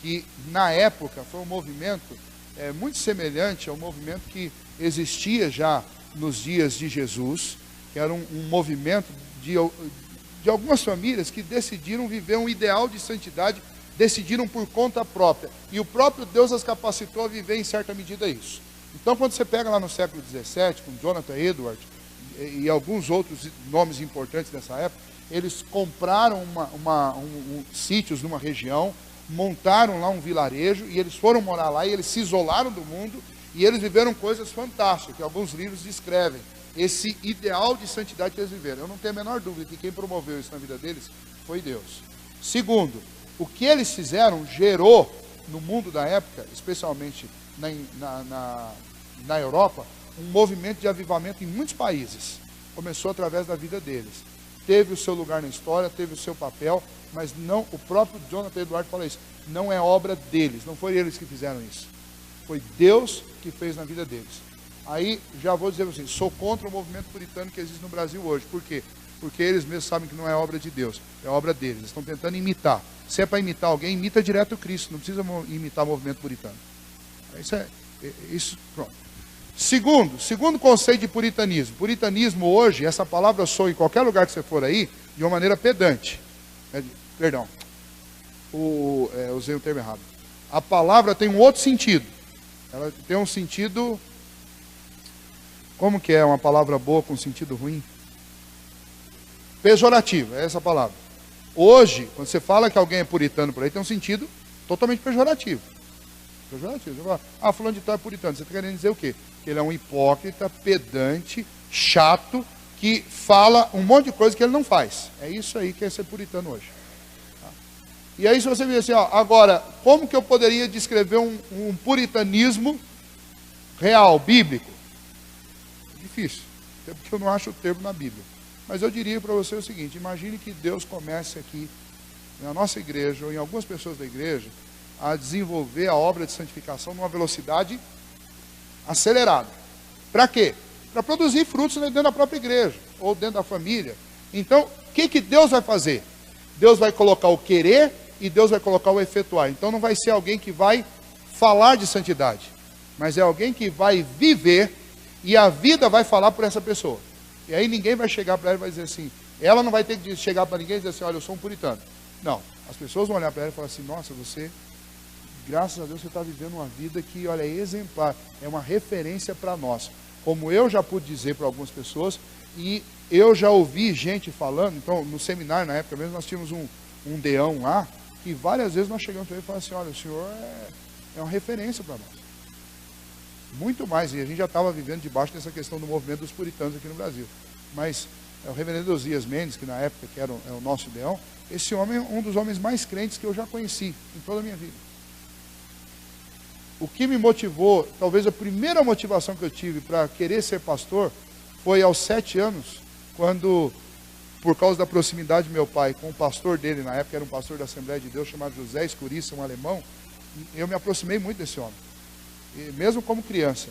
S1: que na época foi um movimento muito semelhante ao movimento que existia já nos dias de Jesus, que era um movimento de algumas famílias que decidiram viver um ideal de santidade, decidiram por conta própria, e o próprio Deus as capacitou a viver em certa medida isso. Então quando você pega lá no século XVII, com Jonathan Edwards e alguns outros nomes importantes dessa época, eles compraram sítios numa região, montaram lá um vilarejo, e eles foram morar lá, e eles se isolaram do mundo, e eles viveram coisas fantásticas, que alguns livros descrevem, esse ideal de santidade que eles viveram. Eu não tenho a menor dúvida que quem promoveu isso na vida deles foi Deus. Segundo, o que eles fizeram gerou no mundo da época, especialmente na Europa, um movimento de avivamento em muitos países. Começou através da vida deles. Teve o seu lugar na história, teve o seu papel, mas não, o próprio Jonathan Edwards fala isso, não é obra deles, não foram eles que fizeram isso. Foi Deus que fez na vida deles. Aí, já vou dizer assim, sou contra o movimento puritano que existe no Brasil hoje. Por quê? Porque eles mesmos sabem que não é obra de Deus, é obra deles. Eles estão tentando imitar. Se é para imitar alguém, imita direto o Cristo, não precisa imitar o movimento puritano. Isso, pronto. Segundo conceito de puritanismo. Puritanismo hoje, essa palavra soa em qualquer lugar que você for aí, de uma maneira pedante. Perdão, usei o termo errado. A palavra tem um outro sentido. Ela tem um sentido... Como que é uma palavra boa com sentido ruim? Pejorativo, é essa a palavra. Hoje, quando você fala que alguém é puritano por aí, tem um sentido totalmente pejorativo. Pejorativo. Você fala, fulano de tal é puritano. Você está querendo dizer o quê? Que ele é um hipócrita, pedante, chato, que fala um monte de coisa que ele não faz. É isso aí que é ser puritano hoje. Tá? E aí se você vê assim, agora, como que eu poderia descrever um puritanismo real, bíblico? Difícil, até porque eu não acho o termo na Bíblia. Mas eu diria para você o seguinte, imagine que Deus comece aqui, na nossa igreja, ou em algumas pessoas da igreja, a desenvolver a obra de santificação numa velocidade acelerada. Para quê? Para produzir frutos dentro da própria igreja, ou dentro da família. Então, o que Deus vai fazer? Deus vai colocar o querer e Deus vai colocar o efetuar. Então não vai ser alguém que vai falar de santidade, mas é alguém que vai viver e a vida vai falar por essa pessoa. E aí ninguém vai chegar para ela e vai dizer assim, ela não vai ter que chegar para ninguém e dizer assim, olha, eu sou um puritano. Não, as pessoas vão olhar para ela e falar assim, nossa, você, graças a Deus, você está vivendo uma vida que, olha, é exemplar, é uma referência para nós. Como eu já pude dizer para algumas pessoas, e eu já ouvi gente falando, então, no seminário, na época mesmo, nós tínhamos um deão lá, que várias vezes nós chegamos para ele e falamos assim, olha, o senhor é uma referência para nós. Muito mais, e a gente já estava vivendo debaixo dessa questão do movimento dos puritanos aqui no Brasil. Mas o reverendo Osias Mendes, que na época que era o nosso ideal, esse homem é um dos homens mais crentes que eu já conheci em toda a minha vida. O que me motivou, talvez a primeira motivação que eu tive para querer ser pastor, foi aos 7 anos, quando, por causa da proximidade do meu pai com o pastor dele, na época era um pastor da Assembleia de Deus, chamado José Escurissa, um alemão, eu me aproximei muito desse homem. Mesmo como criança.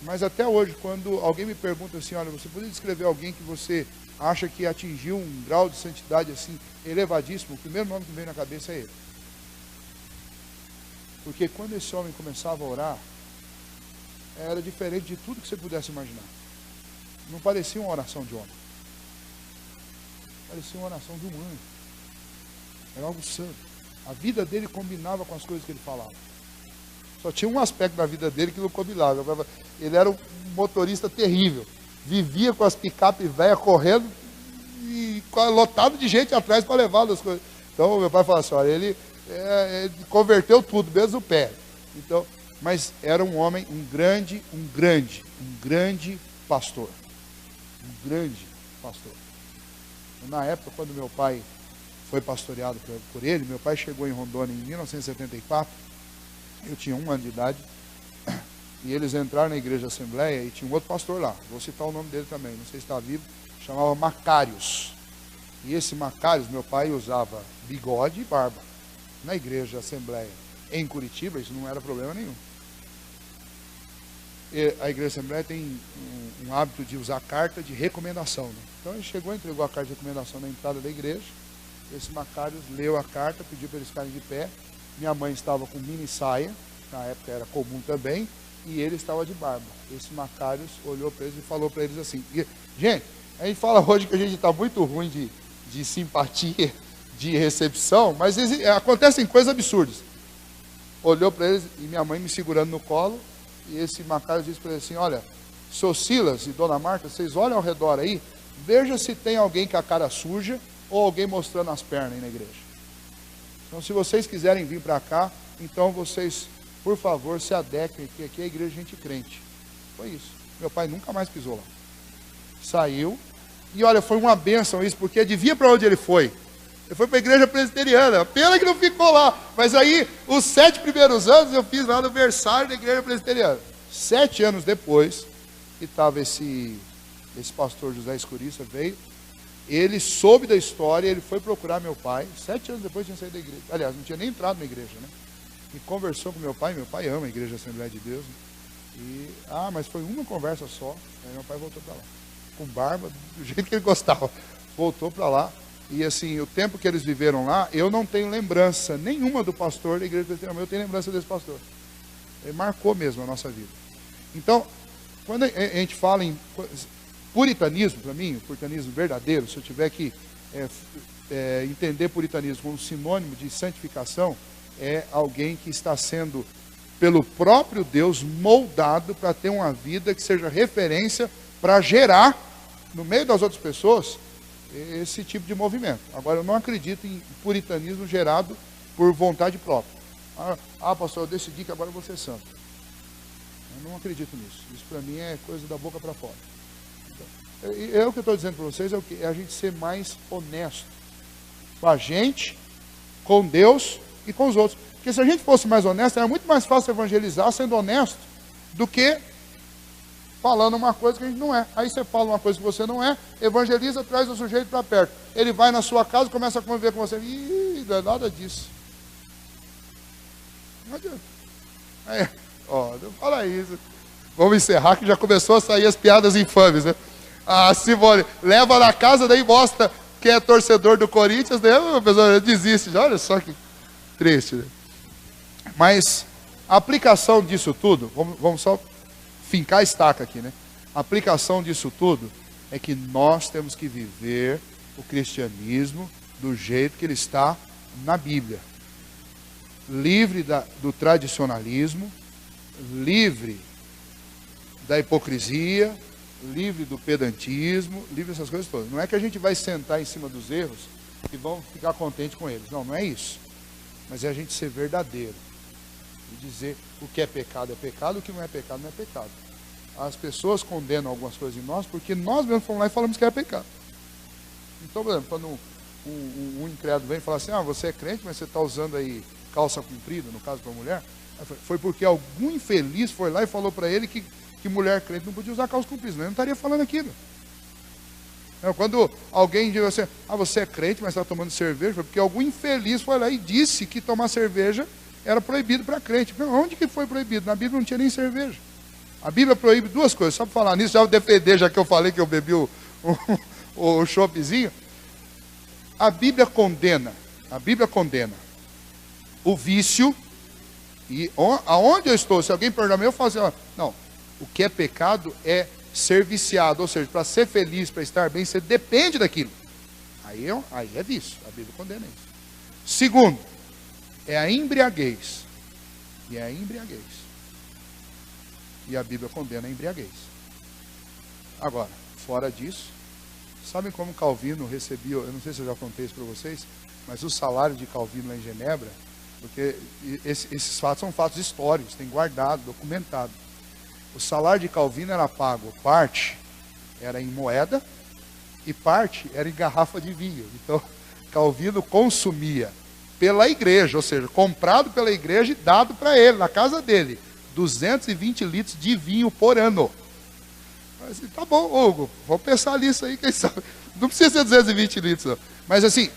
S1: Mas até hoje, quando alguém me pergunta assim, olha, você poderia descrever alguém que você acha que atingiu um grau de santidade assim, elevadíssimo? O primeiro nome que vem na cabeça é ele. Porque quando esse homem começava a orar, era diferente de tudo que você pudesse imaginar. Não parecia uma oração de homem. Parecia uma oração de um anjo. Era algo santo. A vida dele combinava com as coisas que ele falava. Só tinha um aspecto da vida dele que não combinava. Ele era um motorista terrível. Vivia com as picapes velhas correndo e lotado de gente atrás para levar as coisas. Então meu pai falava assim, olha, ele converteu tudo, mesmo o pé. Então, mas era um homem, um grande pastor. Um grande pastor. Na época, quando meu pai foi pastoreado por ele, meu pai chegou em Rondônia em 1974, eu tinha 1 ano de idade, e eles entraram na igreja Assembleia e tinha um outro pastor lá, vou citar o nome dele também, não sei se está vivo, chamava Macários. E esse Macários, meu pai usava bigode e barba. Na igreja Assembleia em Curitiba, isso não era problema nenhum. E a igreja Assembleia tem um hábito de usar carta de recomendação, né? Então ele chegou, entregou a carta de recomendação na entrada da igreja. Esse Macários leu a carta, pediu para eles ficarem de pé. Minha mãe estava com mini saia, na época era comum também, e ele estava de barba. Esse Macários olhou para eles e falou para eles assim, gente, a gente fala hoje que a gente está muito ruim de simpatia, de recepção, mas acontecem coisas absurdas. Olhou para eles e minha mãe me segurando no colo, e esse Macários disse para eles assim, olha, seu Silas e Dona Marta, vocês olham ao redor aí, veja se tem alguém com a cara suja, ou alguém mostrando as pernas aí na igreja. Então, se vocês quiserem vir para cá, então vocês, por favor, se adequem, que aqui é a igreja de gente crente. Foi isso. Meu pai nunca mais pisou lá. Saiu, e olha, foi uma bênção isso, porque adivinha para onde ele foi? Ele foi para a igreja presbiteriana, pena que não ficou lá. Mas aí, os 7 primeiros anos, eu fiz lá no berçário da igreja presbiteriana. 7 anos depois, que estava esse pastor José Escuriça, veio, ele soube da história, ele foi procurar meu pai, 7 anos depois tinha saído da igreja, aliás, não tinha nem entrado na igreja, né? E conversou com meu pai ama a igreja Assembleia de Deus, né? Mas foi uma conversa só, aí meu pai voltou para lá, com barba, do jeito que ele gostava, voltou para lá, e assim, o tempo que eles viveram lá, eu não tenho lembrança nenhuma do pastor da igreja presbiteriana, eu tenho lembrança desse pastor, ele marcou mesmo a nossa vida. Então, quando a gente fala em puritanismo, para mim, o puritanismo verdadeiro, se eu tiver que entender puritanismo como sinônimo de santificação, é alguém que está sendo, pelo próprio Deus, moldado para ter uma vida que seja referência para gerar, no meio das outras pessoas, esse tipo de movimento. Agora, eu não acredito em puritanismo gerado por vontade própria. Pastor, eu decidi que agora eu vou ser santo. Eu não acredito nisso. Isso para mim é coisa da boca para fora. O que eu estou dizendo para vocês é a gente ser mais honesto com a gente, com Deus e com os outros. Porque se a gente fosse mais honesto, era muito mais fácil evangelizar sendo honesto do que falando uma coisa que a gente não é. Aí você fala uma coisa que você não é, evangeliza, traz o sujeito para perto. Ele vai na sua casa e começa a conviver com você. Não é nada disso. Não adianta. Não fala isso. Vamos encerrar que já começou a sair as piadas infames, né? A Simone leva na casa, daí mostra que é torcedor do Corinthians, daí a pessoa desiste. Olha só que triste, né? Mas a aplicação disso tudo, vamos só fincar a estaca aqui, né? A aplicação disso tudo é que nós temos que viver o cristianismo do jeito que ele está na Bíblia. Livre do tradicionalismo, livre da hipocrisia, livre do pedantismo, livre dessas coisas todas. Não é que a gente vai sentar em cima dos erros e vamos ficar contente com eles. Não é isso. Mas é a gente ser verdadeiro. E dizer o que é pecado, o que não é pecado, não é pecado. As pessoas condenam algumas coisas em nós porque nós mesmos fomos lá e falamos que era pecado. Então, por exemplo, quando um incrédulo vem e fala assim, você é crente, mas você está usando aí calça comprida, no caso para mulher, foi porque algum infeliz foi lá e falou para ele que mulher crente não podia usar calça comprida, senão ele não estaria falando aquilo. Quando alguém diz assim, você é crente, mas está tomando cerveja, foi porque algum infeliz foi lá e disse que tomar cerveja era proibido para crente. Onde que foi proibido? Na Bíblia não tinha nem cerveja. A Bíblia proíbe duas coisas. Só para falar nisso, já vou defender, já que eu falei que eu bebi o choppzinho. A Bíblia condena o vício. E aonde eu estou, se alguém perguntar, eu falo assim, ó, não, o que é pecado é ser viciado, ou seja, para ser feliz, para estar bem, você depende daquilo. Aí é vício, a Bíblia condena isso. Segundo, é a embriaguez. E é a embriaguez. E a Bíblia condena a embriaguez. Agora, fora disso, sabem como Calvino recebia, eu não sei se eu já contei isso para vocês, mas o salário de Calvino lá em Genebra, porque esses fatos são fatos históricos, tem guardado, documentado. O salário de Calvino era pago, parte era em moeda e parte era em garrafa de vinho. Então, Calvino consumia pela igreja, ou seja, comprado pela igreja e dado para ele, na casa dele, 220 litros de vinho por ano. Mas, tá bom, Hugo, vamos pensar nisso aí, quem sabe. Não precisa ser 220 litros, não. Mas assim,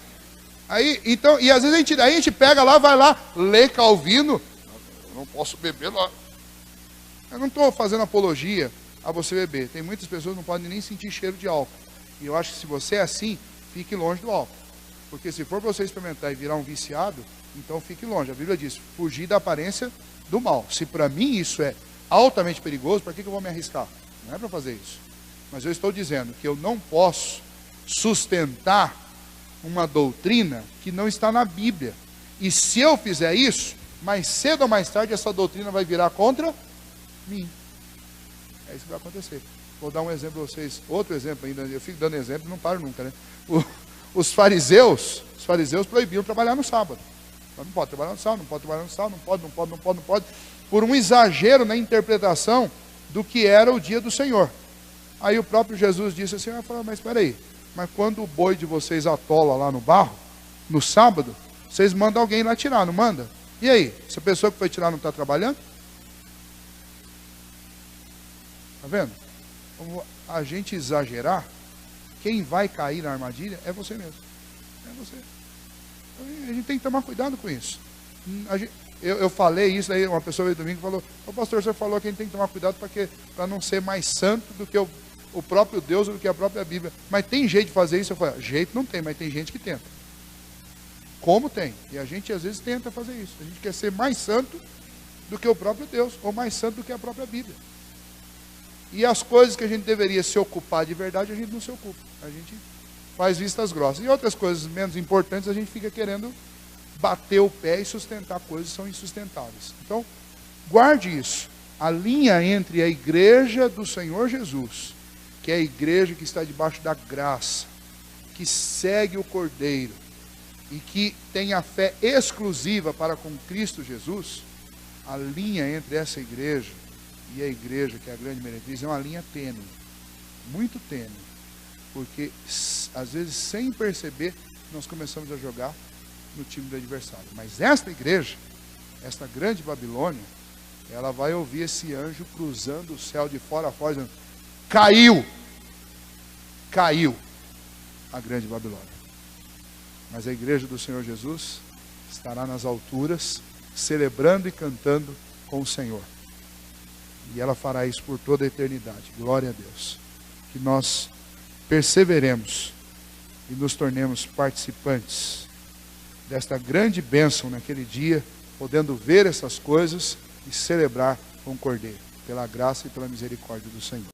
S1: aí, então, e às vezes a gente pega lá, vai lá, lê Calvino, eu não posso beber lá. Eu não estou fazendo apologia a você beber. Tem muitas pessoas que não podem nem sentir cheiro de álcool. E eu acho que se você é assim, fique longe do álcool. Porque se for para você experimentar e virar um viciado, então fique longe. A Bíblia diz, fugir da aparência do mal. Se para mim isso é altamente perigoso, para que eu vou me arriscar? Não é para fazer isso. Mas eu estou dizendo que eu não posso sustentar uma doutrina que não está na Bíblia. E se eu fizer isso, mais cedo ou mais tarde essa doutrina vai virar contra mim. É isso que vai acontecer. Vou dar um exemplo para vocês, outro exemplo ainda, eu fico dando exemplo e não paro nunca, né? Os fariseus proibiam trabalhar no sábado. Então, não pode trabalhar no sábado, não pode trabalhar no sábado, não pode, por um exagero na interpretação do que era o dia do Senhor. Aí o próprio Jesus disse assim, mas espera aí, mas quando o boi de vocês atola lá no barro, no sábado, vocês mandam alguém lá tirar, não manda? E aí, essa pessoa que foi tirar não está trabalhando? Está vendo? Como a gente exagerar, quem vai cair na armadilha é você mesmo. É você. Então, a gente tem que tomar cuidado com isso. Eu falei isso, aí uma pessoa veio domingo e falou, pastor, você falou que a gente tem que tomar cuidado para não ser mais santo do que o próprio Deus ou do que a própria Bíblia. Mas tem jeito de fazer isso? Eu falei, jeito não tem, mas tem gente que tenta. Como tem? E a gente às vezes tenta fazer isso. A gente quer ser mais santo do que o próprio Deus, ou mais santo do que a própria Bíblia. E as coisas que a gente deveria se ocupar de verdade, a gente não se ocupa. A gente faz vistas grossas. E outras coisas menos importantes, a gente fica querendo bater o pé e sustentar coisas que são insustentáveis. Então, guarde isso. A linha entre a igreja do Senhor Jesus, que é a igreja que está debaixo da graça, que segue o Cordeiro e que tem a fé exclusiva para com Cristo Jesus, a linha entre essa igreja e a igreja, que é a grande meretriz, é uma linha tênue, muito tênue, porque às vezes sem perceber nós começamos a jogar no time do adversário. Mas esta igreja, esta grande Babilônia, ela vai ouvir esse anjo cruzando o céu de fora a fora, dizendo, caiu a grande Babilônia. Mas a igreja do Senhor Jesus estará nas alturas, celebrando e cantando com o Senhor. E ela fará isso por toda a eternidade. Glória a Deus. Que nós perseveremos e nos tornemos participantes desta grande bênção naquele dia, podendo ver essas coisas e celebrar com o Cordeiro, pela graça e pela misericórdia do Senhor.